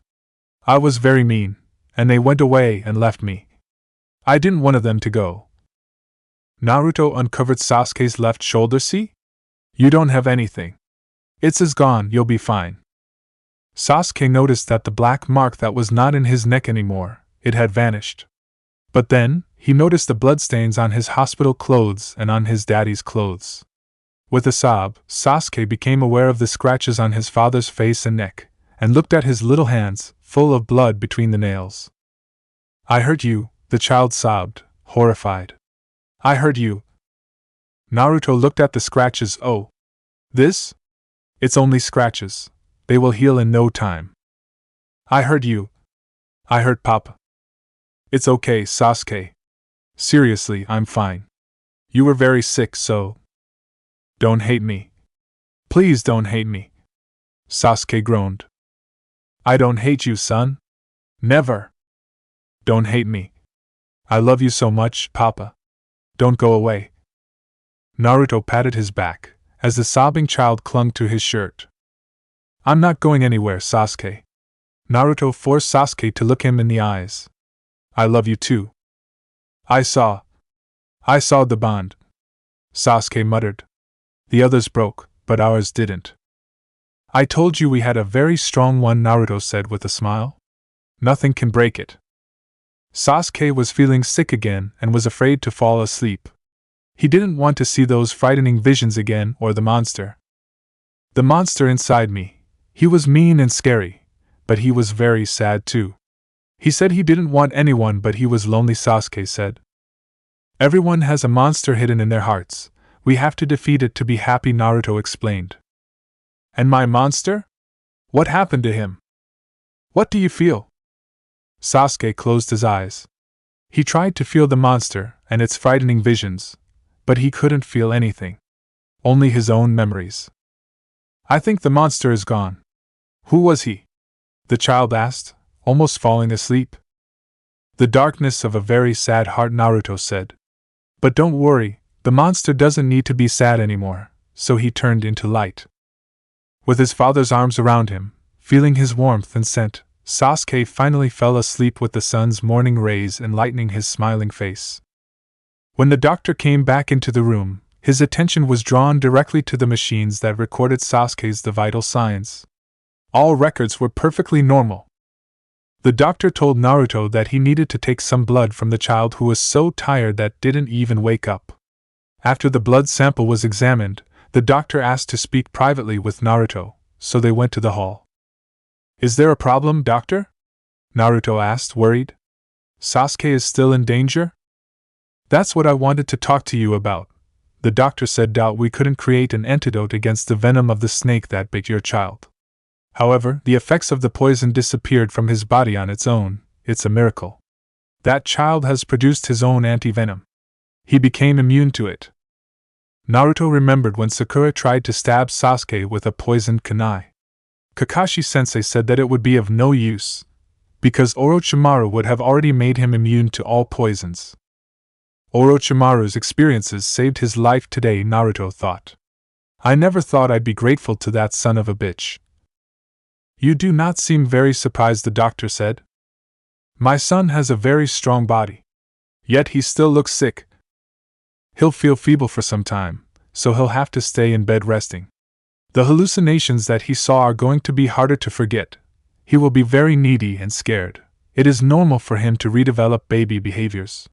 I was very mean, and they went away and left me. I didn't want them to go. Naruto uncovered Sasuke's left shoulder. See? You don't have anything. It's gone, you'll be fine. Sasuke noticed that the black mark that was not in his neck anymore, it had vanished. But then, he noticed the bloodstains on his hospital clothes and on his daddy's clothes. With a sob, Sasuke became aware of the scratches on his father's face and neck, and looked at his little hands, full of blood between the nails. I hurt you, the child sobbed, horrified. I hurt you. Naruto looked at the scratches. Oh. This? It's only scratches. They will heal in no time. I hurt you. I hurt Papa. It's okay, Sasuke. Seriously, I'm fine. You were very sick, so. Don't hate me. Please don't hate me. Sasuke groaned. I don't hate you, son. Never. Don't hate me. I love you so much, Papa. Don't go away. Naruto patted his back, as the sobbing child clung to his shirt. I'm not going anywhere, Sasuke. Naruto forced Sasuke to look him in the eyes. I love you too. I saw the bond. Sasuke muttered. The others broke, but ours didn't. I told you we had a very strong one, Naruto said with a smile. Nothing can break it. Sasuke was feeling sick again and was afraid to fall asleep. He didn't want to see those frightening visions again or the monster. The monster inside me. He was mean and scary, but he was very sad too. He said he didn't want anyone but he was lonely, Sasuke said. Everyone has a monster hidden in their hearts. We have to defeat it to be happy, Naruto explained. And my monster? What happened to him? What do you feel? Sasuke closed his eyes. He tried to feel the monster and its frightening visions, but he couldn't feel anything. Only his own memories. I think the monster is gone. Who was he? The child asked, almost falling asleep. The darkness of a very sad heart, Naruto said. But don't worry, the monster doesn't need to be sad anymore, so he turned into light. With his father's arms around him, feeling his warmth and scent, Sasuke finally fell asleep with the sun's morning rays enlightening his smiling face. When the doctor came back into the room, his attention was drawn directly to the machines that recorded Sasuke's vital signs. All records were perfectly normal. The doctor told Naruto that he needed to take some blood from the child who was so tired that didn't even wake up. After the blood sample was examined, the doctor asked to speak privately with Naruto, so they went to the hall. Is there a problem, doctor? Naruto asked, worried. Sasuke is still in danger? That's what I wanted to talk to you about. The doctor said we couldn't create an antidote against the venom of the snake that bit your child. However, the effects of the poison disappeared from his body on its own. It's a miracle. That child has produced his own anti-venom. He became immune to it. Naruto remembered when Sakura tried to stab Sasuke with a poisoned kunai. Kakashi-sensei said that it would be of no use, because Orochimaru would have already made him immune to all poisons. Orochimaru's experiences saved his life today, Naruto thought. I never thought I'd be grateful to that son of a bitch. You do not seem very surprised, the doctor said. My son has a very strong body. Yet he still looks sick. He'll feel feeble for some time, so he'll have to stay in bed resting. The hallucinations that he saw are going to be harder to forget. He will be very needy and scared. It is normal for him to redevelop baby behaviors.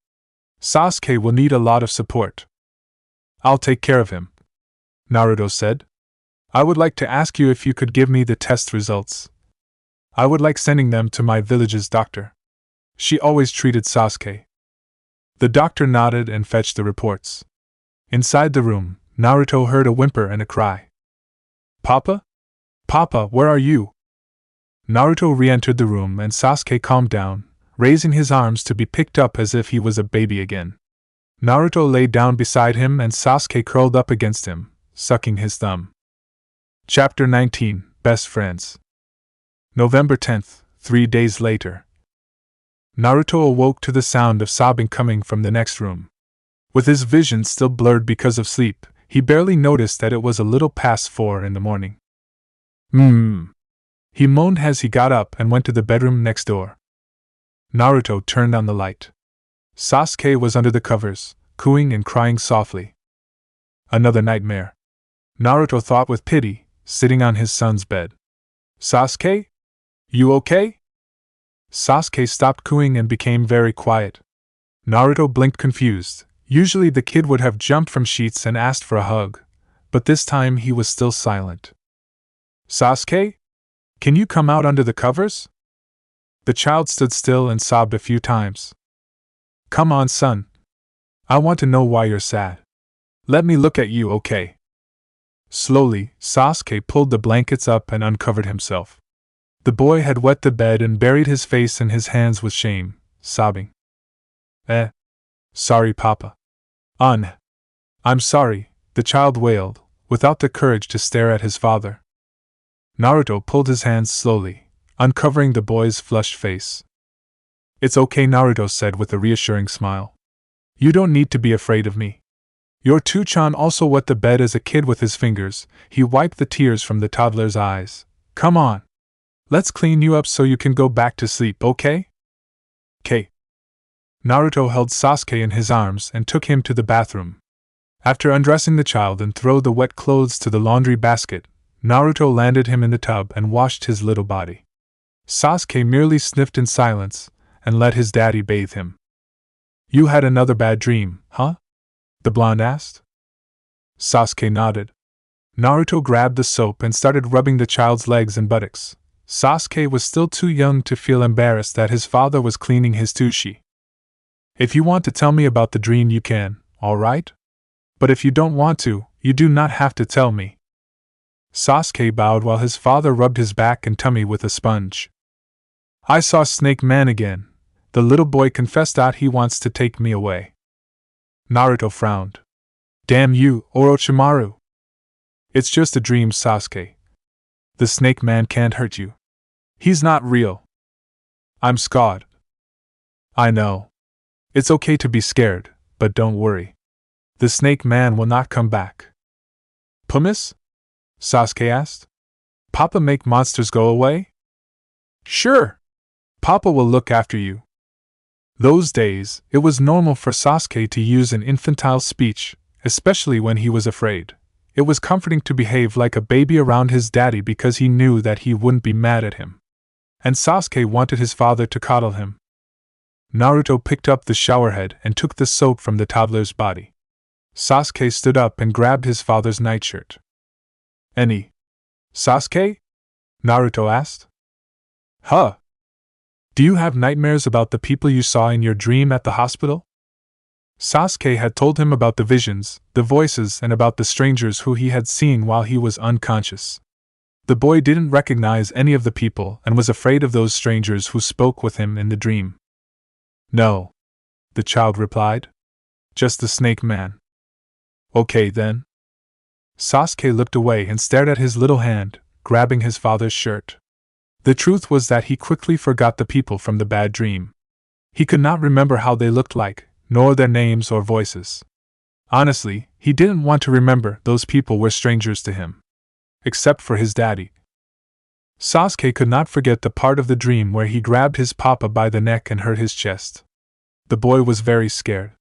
Sasuke will need a lot of support. I'll take care of him, Naruto said. I would like to ask you if you could give me the test results. I would like sending them to my village's doctor. She always treated Sasuke. The doctor nodded and fetched the reports. Inside the room, Naruto heard a whimper and a cry. Papa? Papa, where are you? Naruto re-entered the room and Sasuke calmed down, raising his arms to be picked up as if he was a baby again. Naruto lay down beside him and Sasuke curled up against him, sucking his thumb. Chapter 19, best friends. November 10th, 3 days later. Naruto awoke to the sound of sobbing coming from the next room. With his vision still blurred because of sleep, he barely noticed that it was a little past 4 in the morning. He moaned as he got up and went to the bedroom next door. Naruto turned on the light. Sasuke was under the covers, cooing and crying softly. Another nightmare. Naruto thought with pity, sitting on his son's bed. Sasuke? You okay? Sasuke stopped cooing and became very quiet. Naruto blinked confused. Usually the kid would have jumped from sheets and asked for a hug, but this time he was still silent. Sasuke? Can you come out under the covers? The child stood still and sobbed a few times. Come on, son. I want to know why you're sad. Let me look at you, okay? Slowly, Sasuke pulled the blankets up and uncovered himself. The boy had wet the bed and buried his face in his hands with shame, sobbing. Sorry, Papa. I'm sorry, the child wailed, without the courage to stare at his father. Naruto pulled his hands slowly, uncovering the boy's flushed face. It's okay, Naruto said with a reassuring smile. You don't need to be afraid of me. Your Two-chan also wet the bed as a kid with his fingers. He wiped the tears from the toddler's eyes. Come on. Let's clean you up so you can go back to sleep, okay? Okay. Naruto held Sasuke in his arms and took him to the bathroom. After undressing the child and threw the wet clothes to the laundry basket, Naruto landed him in the tub and washed his little body. Sasuke merely sniffed in silence and let his daddy bathe him. You had another bad dream, huh? The blonde asked. Sasuke nodded. Naruto grabbed the soap and started rubbing the child's legs and buttocks. Sasuke was still too young to feel embarrassed that his father was cleaning his tushy. If you want to tell me about the dream, you can, alright? But if you don't want to, you do not have to tell me. Sasuke bowed while his father rubbed his back and tummy with a sponge. I saw Snake Man again. The little boy confessed that he wants to take me away. Naruto frowned. Damn you, Orochimaru. It's just a dream, Sasuke. The Snake Man can't hurt you. He's not real. I'm scared. I know. It's okay to be scared, but don't worry. The Snake Man will not come back. Pumice? Sasuke asked. Papa make monsters go away? Sure. Papa will look after you. Those days, it was normal for Sasuke to use an infantile speech, especially when he was afraid. It was comforting to behave like a baby around his daddy because he knew that he wouldn't be mad at him. And Sasuke wanted his father to coddle him. Naruto picked up the shower head and took the soap from the toddler's body. Sasuke stood up and grabbed his father's nightshirt. Any? Sasuke? Naruto asked. Huh? Do you have nightmares about the people you saw in your dream at the hospital? Sasuke had told him about the visions, the voices, and about the strangers who he had seen while he was unconscious. The boy didn't recognize any of the people and was afraid of those strangers who spoke with him in the dream. No, the child replied. Just the Snake Man. Okay then. Sasuke looked away and stared at his little hand, grabbing his father's shirt. The truth was that he quickly forgot the people from the bad dream. He could not remember how they looked like, nor their names or voices. Honestly, he didn't want to remember. Those people were strangers to him. Except for his daddy. Sasuke could not forget the part of the dream where he grabbed his papa by the neck and hurt his chest. The boy was very scared.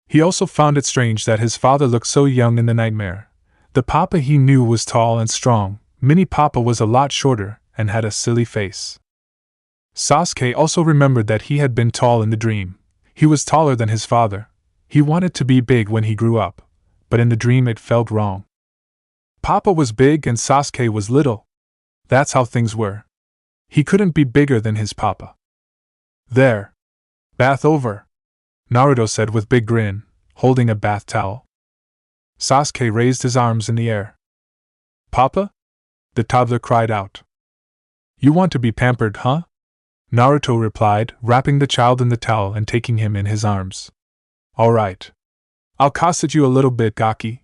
He also found it strange that his father looked so young in the nightmare. The papa he knew was tall and strong. Mini Papa was a lot shorter and had a silly face. Sasuke also remembered that he had been tall in the dream. He was taller than his father. He wanted to be big when he grew up, but in the dream it felt wrong. Papa was big and Sasuke was little. That's how things were. He couldn't be bigger than his papa. There. Bath over, Naruto said with big grin, holding a bath towel. Sasuke raised his arms in the air. Papa? The toddler cried out. You want to be pampered, huh? Naruto replied, wrapping the child in the towel and taking him in his arms. All right. I'll cosset you a little bit, Gaki.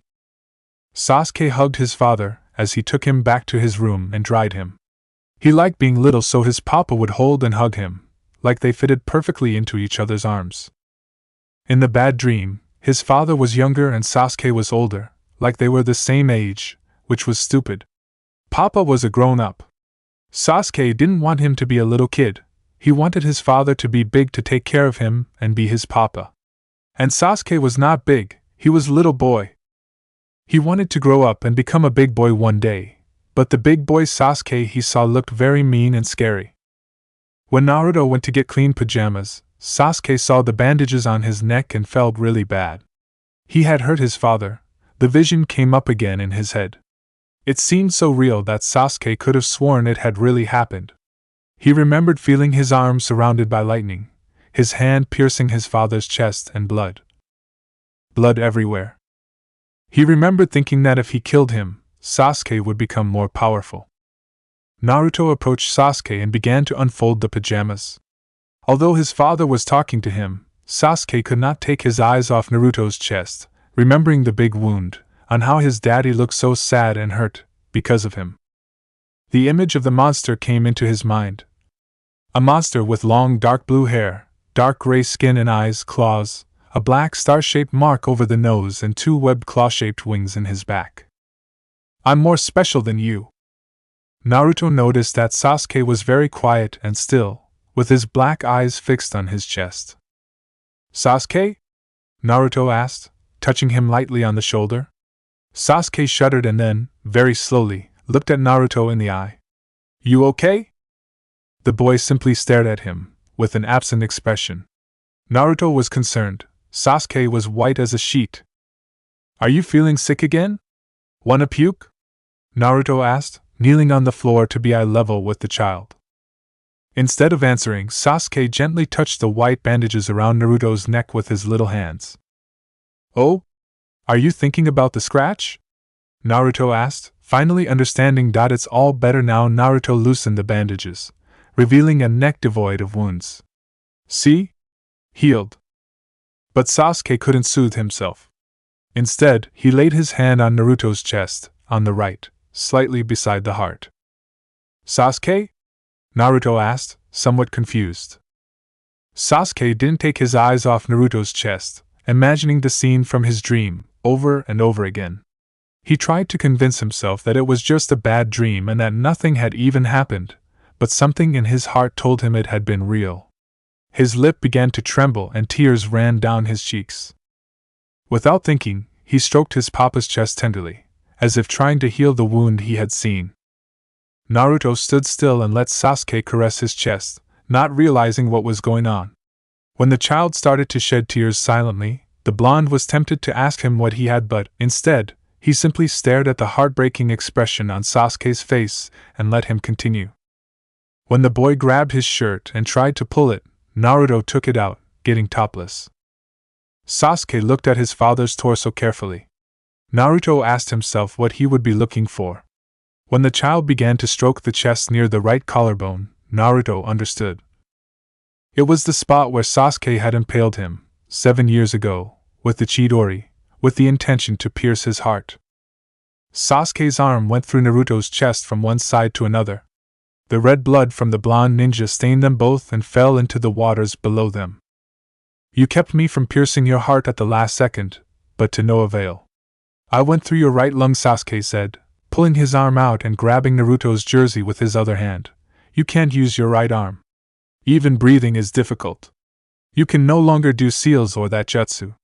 Sasuke hugged his father as he took him back to his room and dried him. He liked being little, so his papa would hold and hug him, like they fitted perfectly into each other's arms. In the bad dream, his father was younger and Sasuke was older, like they were the same age, which was stupid. Papa was a grown-up. Sasuke didn't want him to be a little kid. He wanted his father to be big to take care of him and be his papa. And Sasuke was not big, he was little boy. He wanted to grow up and become a big boy one day, but the big boy Sasuke he saw looked very mean and scary. When Naruto went to get clean pajamas, Sasuke saw the bandages on his neck and felt really bad. He had hurt his father. The vision came up again in his head. It seemed so real that Sasuke could have sworn it had really happened. He remembered feeling his arm surrounded by lightning, his hand piercing his father's chest, and blood. Blood everywhere. He remembered thinking that if he killed him, Sasuke would become more powerful. Naruto approached Sasuke and began to unfold the pajamas. Although his father was talking to him, Sasuke could not take his eyes off Naruto's chest, remembering the big wound, on how his daddy looked so sad and hurt, because of him. The image of the monster came into his mind. A monster with long dark blue hair, dark gray skin and eyes, claws, a black star-shaped mark over the nose and two webbed claw-shaped wings in his back. I'm more special than you. Naruto noticed that Sasuke was very quiet and still, with his black eyes fixed on his chest. Sasuke? Naruto asked, touching him lightly on the shoulder. Sasuke shuddered and then, very slowly, looked at Naruto in the eye. You okay? The boy simply stared at him, with an absent expression. Naruto was concerned. Sasuke was white as a sheet. Are you feeling sick again? Wanna puke? Naruto asked, kneeling on the floor to be eye level with the child. Instead of answering, Sasuke gently touched the white bandages around Naruto's neck with his little hands. Oh? Are you thinking about the scratch? Naruto asked, finally understanding that it's all better now. Naruto loosened the bandages, revealing a neck devoid of wounds. See? Healed. But Sasuke couldn't soothe himself. Instead, he laid his hand on Naruto's chest, on the right, slightly beside the heart. Sasuke? Naruto asked, somewhat confused. Sasuke didn't take his eyes off Naruto's chest, imagining the scene from his dream, over and over again. He tried to convince himself that it was just a bad dream and that nothing had even happened, but something in his heart told him it had been real. His lip began to tremble and tears ran down his cheeks. Without thinking, he stroked his papa's chest tenderly, as if trying to heal the wound he had seen. Naruto stood still and let Sasuke caress his chest, not realizing what was going on. When the child started to shed tears silently, the blonde was tempted to ask him what he had, but, instead, he simply stared at the heartbreaking expression on Sasuke's face and let him continue. When the boy grabbed his shirt and tried to pull it, Naruto took it out, getting topless. Sasuke looked at his father's torso carefully. Naruto asked himself what he would be looking for. When the child began to stroke the chest near the right collarbone, Naruto understood. It was the spot where Sasuke had impaled him, 7 years ago, with the Chidori, with the intention to pierce his heart. Sasuke's arm went through Naruto's chest from one side to another. The red blood from the blonde ninja stained them both and fell into the waters below them. You kept me from piercing your heart at the last second, but to no avail. I went through your right lung, Sasuke said, pulling his arm out and grabbing Naruto's jersey with his other hand. You can't use your right arm. Even breathing is difficult. You can no longer do seals or that jutsu.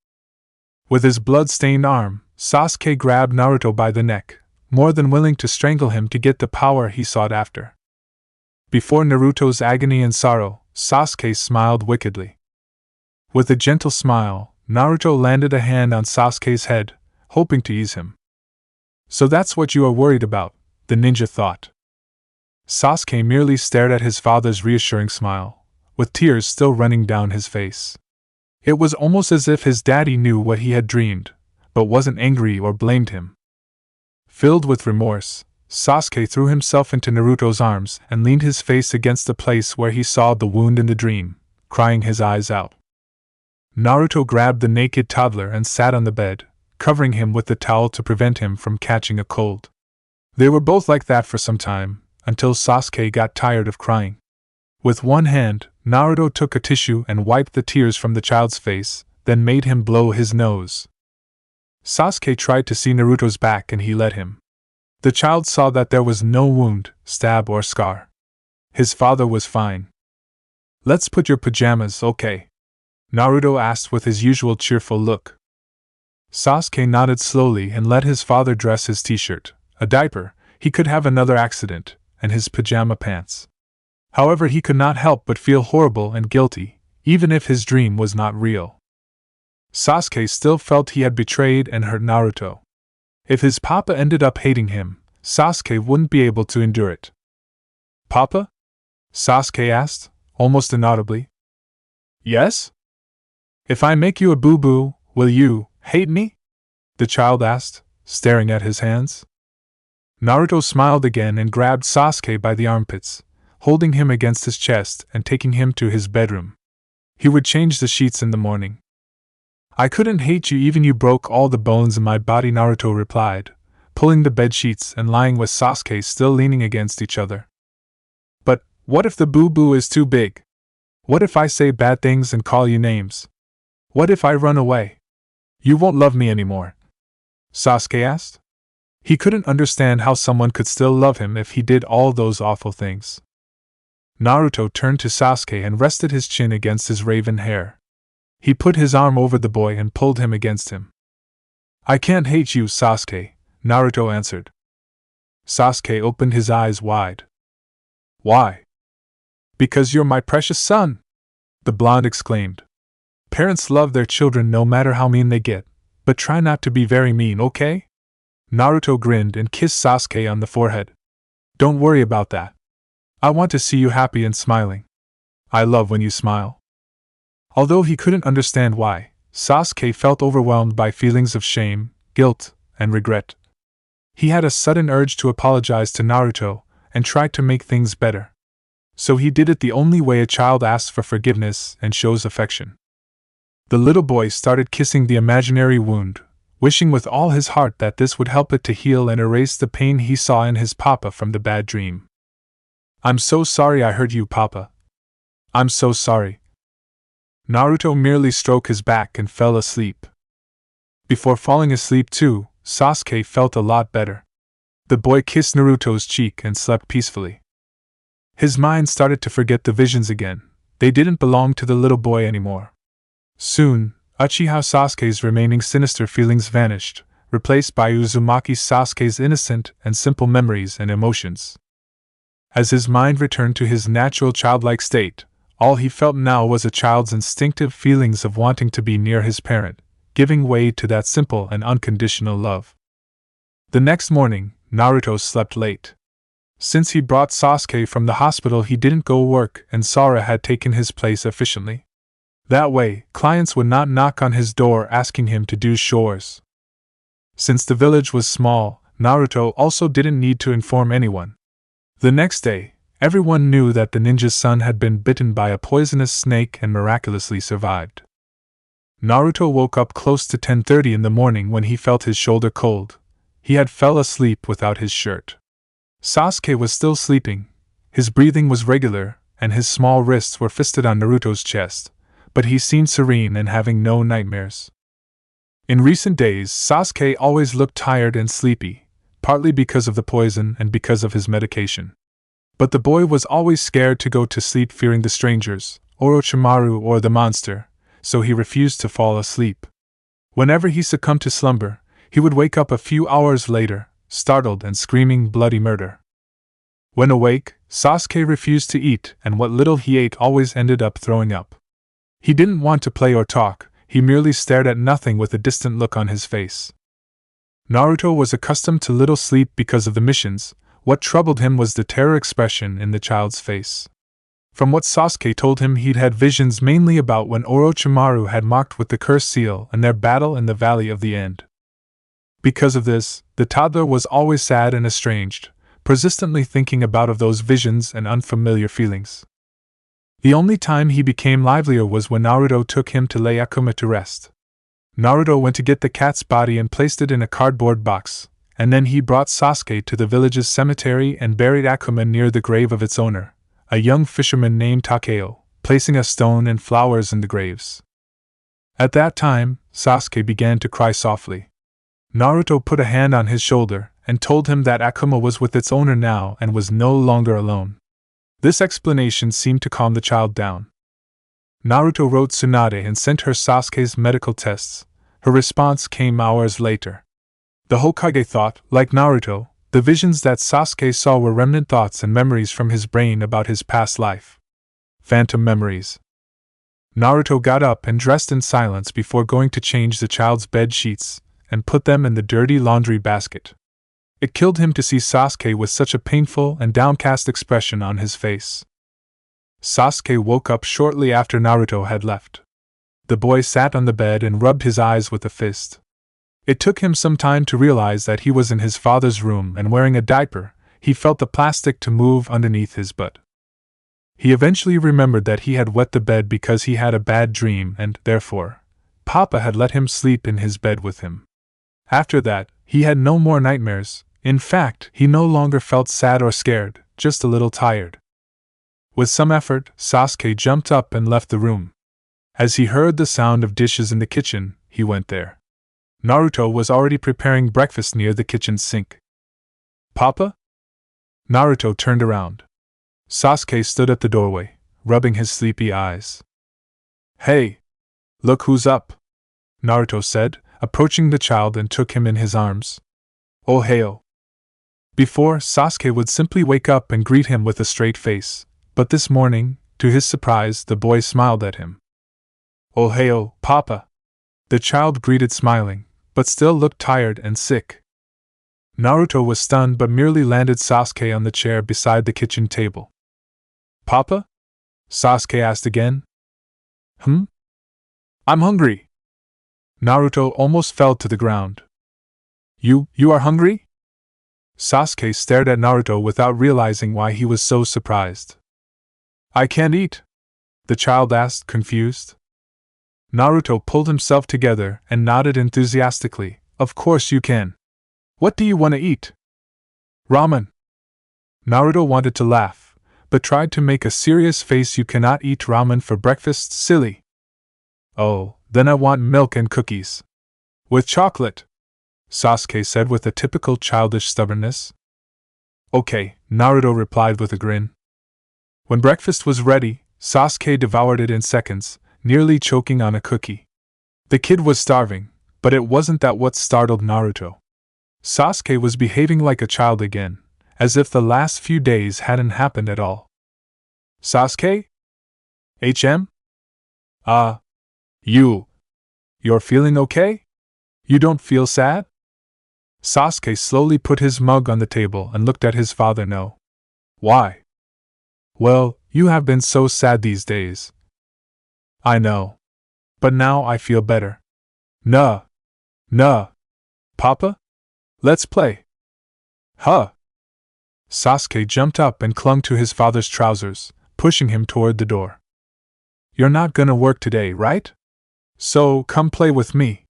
With his blood-stained arm, Sasuke grabbed Naruto by the neck, more than willing to strangle him to get the power he sought after. Before Naruto's agony and sorrow, Sasuke smiled wickedly. With a gentle smile, Naruto landed a hand on Sasuke's head, hoping to ease him. So that's what you are worried about, the ninja thought. Sasuke merely stared at his father's reassuring smile, with tears still running down his face. It was almost as if his daddy knew what he had dreamed, but wasn't angry or blamed him. Filled with remorse, Sasuke threw himself into Naruto's arms and leaned his face against the place where he saw the wound in the dream, crying his eyes out. Naruto grabbed the naked toddler and sat on the bed, covering him with the towel to prevent him from catching a cold. They were both like that for some time, until Sasuke got tired of crying. With one hand, Naruto took a tissue and wiped the tears from the child's face, then made him blow his nose. Sasuke tried to see Naruto's back and he let him. The child saw that there was no wound, stab or scar. His father was fine. "Let's put your pajamas, okay?" Naruto asked with his usual cheerful look. Sasuke nodded slowly and let his father dress his t-shirt, a diaper, he could have another accident, and his pajama pants. However, he could not help but feel horrible and guilty, even if his dream was not real. Sasuke still felt he had betrayed and hurt Naruto. If his papa ended up hating him, Sasuke wouldn't be able to endure it. "Papa?" Sasuke asked, almost inaudibly. "Yes? If I make you a boo-boo, will you hate me?" the child asked, staring at his hands. Naruto smiled again and grabbed Sasuke by the armpits, holding him against his chest and taking him to his bedroom. He would change the sheets in the morning. "I couldn't hate you even you broke all the bones in my body," Naruto replied, pulling the bed sheets and lying with Sasuke still leaning against each other. "But what if the boo-boo is too big? What if I say bad things and call you names? What if I run away? You won't love me anymore?" Sasuke asked. He couldn't understand how someone could still love him if he did all those awful things. Naruto turned to Sasuke and rested his chin against his raven hair. He put his arm over the boy and pulled him against him. "I can't hate you, Sasuke," Naruto answered. Sasuke opened his eyes wide. "Why?" "Because you're my precious son!" the blonde exclaimed. "Parents love their children no matter how mean they get, but try not to be very mean, okay?" Naruto grinned and kissed Sasuke on the forehead. "Don't worry about that. I want to see you happy and smiling. I love when you smile." Although he couldn't understand why, Sasuke felt overwhelmed by feelings of shame, guilt, and regret. He had a sudden urge to apologize to Naruto and try to make things better. So he did it the only way a child asks for forgiveness and shows affection. The little boy started kissing the imaginary wound, wishing with all his heart that this would help it to heal and erase the pain he saw in his papa from the bad dream. "I'm so sorry I hurt you, Papa. I'm so sorry." Naruto merely stroked his back and fell asleep. Before falling asleep too, Sasuke felt a lot better. The boy kissed Naruto's cheek and slept peacefully. His mind started to forget the visions again. They didn't belong to the little boy anymore. Soon, Uchiha Sasuke's remaining sinister feelings vanished, replaced by Uzumaki Sasuke's innocent and simple memories and emotions. As his mind returned to his natural childlike state, all he felt now was a child's instinctive feelings of wanting to be near his parent, giving way to that simple and unconditional love. The next morning, Naruto slept late. Since he brought Sasuke from the hospital, he didn't go work and Sora had taken his place efficiently. That way, clients would not knock on his door asking him to do chores. Since the village was small, Naruto also didn't need to inform anyone. The next day, everyone knew that the ninja's son had been bitten by a poisonous snake and miraculously survived. Naruto woke up close to 10:30 in the morning when he felt his shoulder cold. He had fell asleep without his shirt. Sasuke was still sleeping. His breathing was regular, and his small wrists were fisted on Naruto's chest, but he seemed serene and having no nightmares. In recent days, Sasuke always looked tired and sleepy, partly because of the poison and because of his medication. But the boy was always scared to go to sleep, fearing the strangers, Orochimaru or the monster, so he refused to fall asleep. Whenever he succumbed to slumber, he would wake up a few hours later, startled and screaming bloody murder. When awake, Sasuke refused to eat, and what little he ate always ended up throwing up. He didn't want to play or talk, he merely stared at nothing with a distant look on his face. Naruto was accustomed to little sleep because of the missions. What troubled him was the terror expression in the child's face. From what Sasuke told him, he'd had visions mainly about when Orochimaru had mocked with the cursed seal and their battle in the Valley of the End. Because of this, the toddler was always sad and estranged, persistently thinking about those visions and unfamiliar feelings. The only time he became livelier was when Naruto took him to lay Akuma to rest. Naruto went to get the cat's body and placed it in a cardboard box, and then he brought Sasuke to the village's cemetery and buried Akuma near the grave of its owner, a young fisherman named Takeo, placing a stone and flowers in the graves. At that time, Sasuke began to cry softly. Naruto put a hand on his shoulder and told him that Akuma was with its owner now and was no longer alone. This explanation seemed to calm the child down. Naruto wrote Tsunade and sent her Sasuke's medical tests. Her response came hours later. The Hokage thought, like Naruto, the visions that Sasuke saw were remnant thoughts and memories from his brain about his past life. Phantom memories. Naruto got up and dressed in silence before going to change the child's bed sheets and put them in the dirty laundry basket. It killed him to see Sasuke with such a painful and downcast expression on his face. Sasuke woke up shortly after Naruto had left. The boy sat on the bed and rubbed his eyes with a fist. It took him some time to realize that he was in his father's room and wearing a diaper. He felt the plastic to move underneath his butt. He eventually remembered that he had wet the bed because he had a bad dream and, therefore, Papa had let him sleep in his bed with him. After that, he had no more nightmares. In fact, he no longer felt sad or scared, just a little tired. With some effort, Sasuke jumped up and left the room. As he heard the sound of dishes in the kitchen, he went there. Naruto was already preparing breakfast near the kitchen sink. Papa? Naruto turned around. Sasuke stood at the doorway, rubbing his sleepy eyes. Hey! Look who's up! Naruto said, approaching the child and took him in his arms. Oh hail! Before, Sasuke would simply wake up and greet him with a straight face, but this morning, to his surprise, the boy smiled at him. Oh hail, Papa! The child greeted smiling, but still looked tired and sick. Naruto was stunned but merely landed Sasuke on the chair beside the kitchen table. Papa? Sasuke asked again. I'm hungry. Naruto almost fell to the ground. You are hungry? Sasuke stared at Naruto without realizing why he was so surprised. I can't eat? The child asked, confused. Naruto pulled himself together and nodded enthusiastically. Of course you can. What do you want to eat? Ramen. Naruto wanted to laugh, but tried to make a serious face. You cannot eat ramen for breakfast, silly. Oh, then I want milk and cookies. With chocolate, Sasuke said with a typical childish stubbornness. Okay, Naruto replied with a grin. When breakfast was ready, Sasuke devoured it in seconds, nearly choking on a cookie. The kid was starving, but it wasn't that what startled Naruto. Sasuke was behaving like a child again, as if the last few days hadn't happened at all. Sasuke? You're feeling okay? You don't feel sad? Sasuke slowly put his mug on the table and looked at his father. No. Why? Well, you have been so sad these days. I know. But now I feel better. Nuh. Papa? Let's play. Huh. Sasuke jumped up and clung to his father's trousers, pushing him toward the door. You're not gonna work today, right? So, come play with me,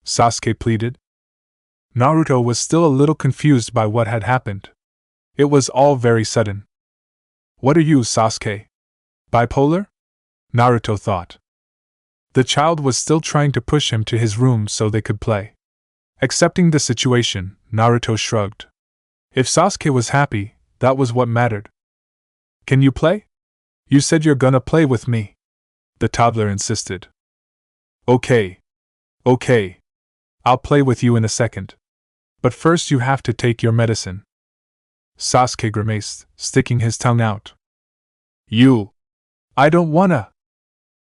Sasuke pleaded. Naruto was still a little confused by what had happened. It was all very sudden. What are you, Sasuke? Bipolar? Naruto thought. The child was still trying to push him to his room so they could play. Accepting the situation, Naruto shrugged. If Sasuke was happy, that was what mattered. Can you play? You said you're gonna play with me, the toddler insisted. Okay. I'll play with you in a second. But first you have to take your medicine. Sasuke grimaced, sticking his tongue out. I don't wanna.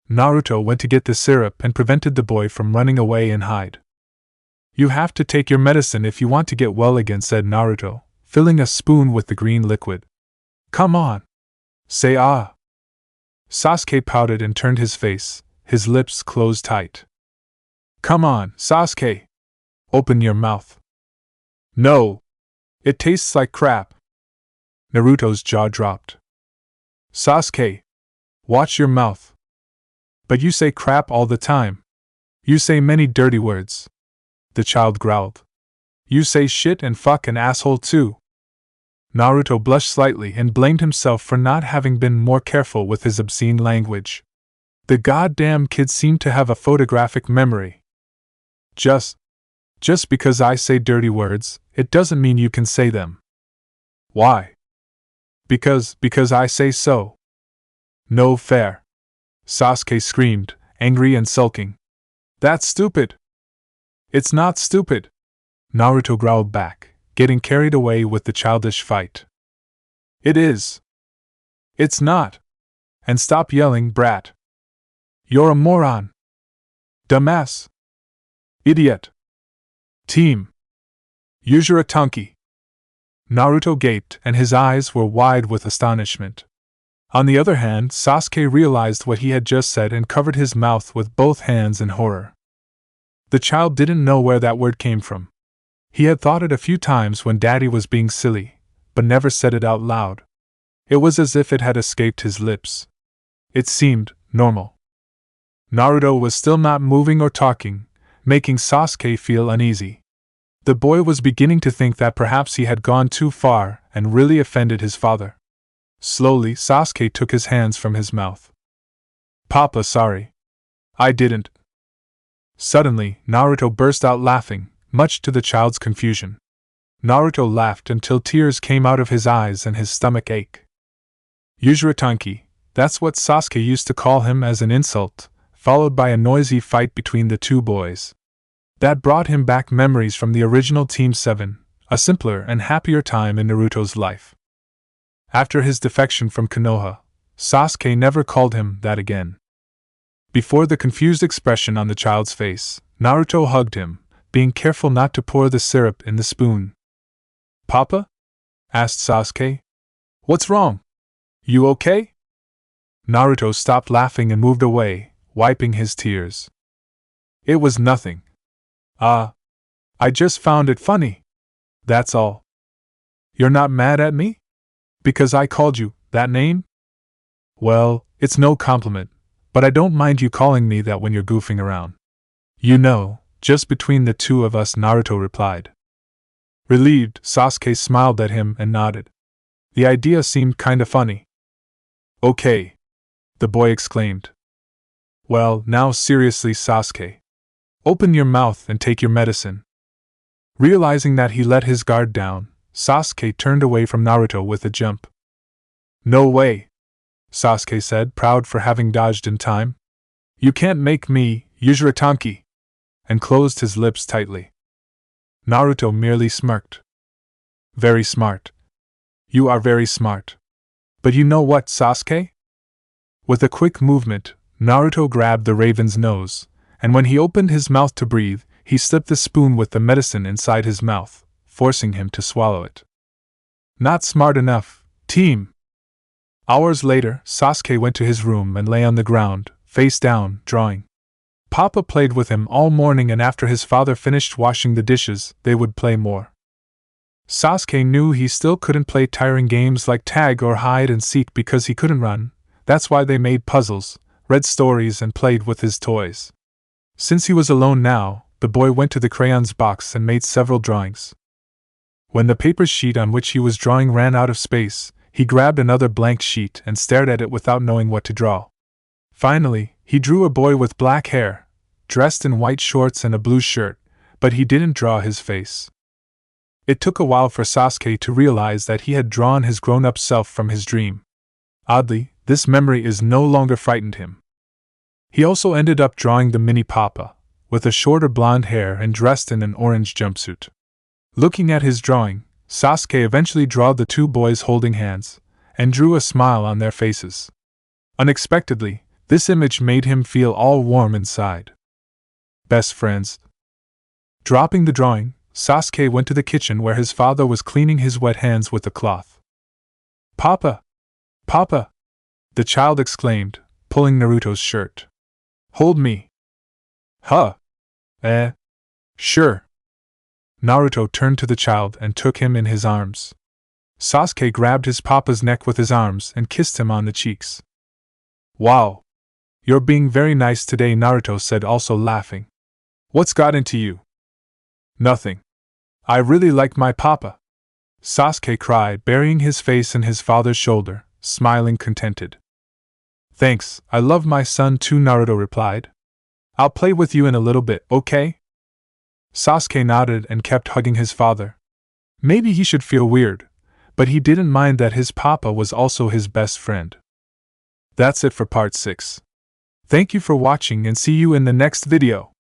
Naruto went to get the syrup and prevented the boy from running away and hide. You have to take your medicine if you want to get well again, said Naruto, filling a spoon with the green liquid. Come on. Say ah. Sasuke pouted and turned his face, his lips closed tight. Come on, Sasuke. Open your mouth. No. It tastes like crap. Naruto's jaw dropped. Sasuke. Watch your mouth. But you say crap all the time. You say many dirty words. The child growled. You say shit and fuck and asshole too. Naruto blushed slightly and blamed himself for not having been more careful with his obscene language. The goddamn kid seemed to have a photographic memory. Just because I say dirty words, it doesn't mean you can say them. Why? Because I say so. No fair. Sasuke screamed, angry and sulking. That's stupid. It's not stupid. Naruto growled back, getting carried away with the childish fight. It is. It's not. And stop yelling, brat. You're a moron. Dumbass. Idiot. Team. Use your Itachi. Naruto gaped and his eyes were wide with astonishment. On the other hand, Sasuke realized what he had just said and covered his mouth with both hands in horror. The child didn't know where that word came from. He had thought it a few times when Daddy was being silly, but never said it out loud. It was as if it had escaped his lips. It seemed normal. Naruto was still not moving or talking, making Sasuke feel uneasy. The boy was beginning to think that perhaps he had gone too far and really offended his father. Slowly, Sasuke took his hands from his mouth. Papa, sorry. I didn't. Suddenly, Naruto burst out laughing, much to the child's confusion. Naruto laughed until tears came out of his eyes and his stomach ached. Itachi, that's what Sasuke used to call him as an insult, followed by a noisy fight between the two boys. That brought him back memories from the original Team 7, a simpler and happier time in Naruto's life. After his defection from Konoha, Sasuke never called him that again. Before the confused expression on the child's face, Naruto hugged him, being careful not to pour the syrup in the spoon. Papa? Asked Sasuke. What's wrong? You okay? Naruto stopped laughing and moved away, wiping his tears. It was nothing. I just found it funny. That's all. You're not mad at me? Because I called you that name? Well, it's no compliment, but I don't mind you calling me that when you're goofing around. You know, just between the two of us, Naruto replied. Relieved, Sasuke smiled at him and nodded. The idea seemed kinda funny. Okay, the boy exclaimed. Well, now seriously, Sasuke. Open your mouth and take your medicine. Realizing that he let his guard down, Sasuke turned away from Naruto with a jump. No way, Sasuke said, proud for having dodged in time. You can't make me use your Itachi, and closed his lips tightly. Naruto merely smirked. Very smart. You are very smart. But you know what, Sasuke? With a quick movement, Naruto grabbed the raven's nose, and when he opened his mouth to breathe, he slipped the spoon with the medicine inside his mouth, forcing him to swallow it. Not smart enough, team! Hours later, Sasuke went to his room and lay on the ground, face down, drawing. Papa played with him all morning, and after his father finished washing the dishes, they would play more. Sasuke knew he still couldn't play tiring games like tag or hide and seek because he couldn't run. That's why they made puzzles, read stories, and played with his toys. Since he was alone now, the boy went to the crayons box and made several drawings. When the paper sheet on which he was drawing ran out of space, he grabbed another blank sheet and stared at it without knowing what to draw. Finally, he drew a boy with black hair, dressed in white shorts and a blue shirt, but he didn't draw his face. It took a while for Sasuke to realize that he had drawn his grown-up self from his dream. Oddly, this memory no longer frightened him. He also ended up drawing the mini Papa, with a shorter blonde hair and dressed in an orange jumpsuit. Looking at his drawing, Sasuke eventually drew the two boys holding hands, and drew a smile on their faces. Unexpectedly, this image made him feel all warm inside. Best friends. Dropping the drawing, Sasuke went to the kitchen where his father was cleaning his wet hands with a cloth. Papa! Papa! The child exclaimed, pulling Naruto's shirt. Hold me. Huh? Sure. Naruto turned to the child and took him in his arms. Sasuke grabbed his papa's neck with his arms and kissed him on the cheeks. Wow! You're being very nice today, Naruto said, also laughing. What's got into you? Nothing. I really like my papa, Sasuke cried, burying his face in his father's shoulder, smiling contented. Thanks, I love my son too, Naruto replied. I'll play with you in a little bit, okay? Sasuke nodded and kept hugging his father. Maybe he should feel weird, but he didn't mind that his papa was also his best friend. That's it for part 6. Thank you for watching and see you in the next video.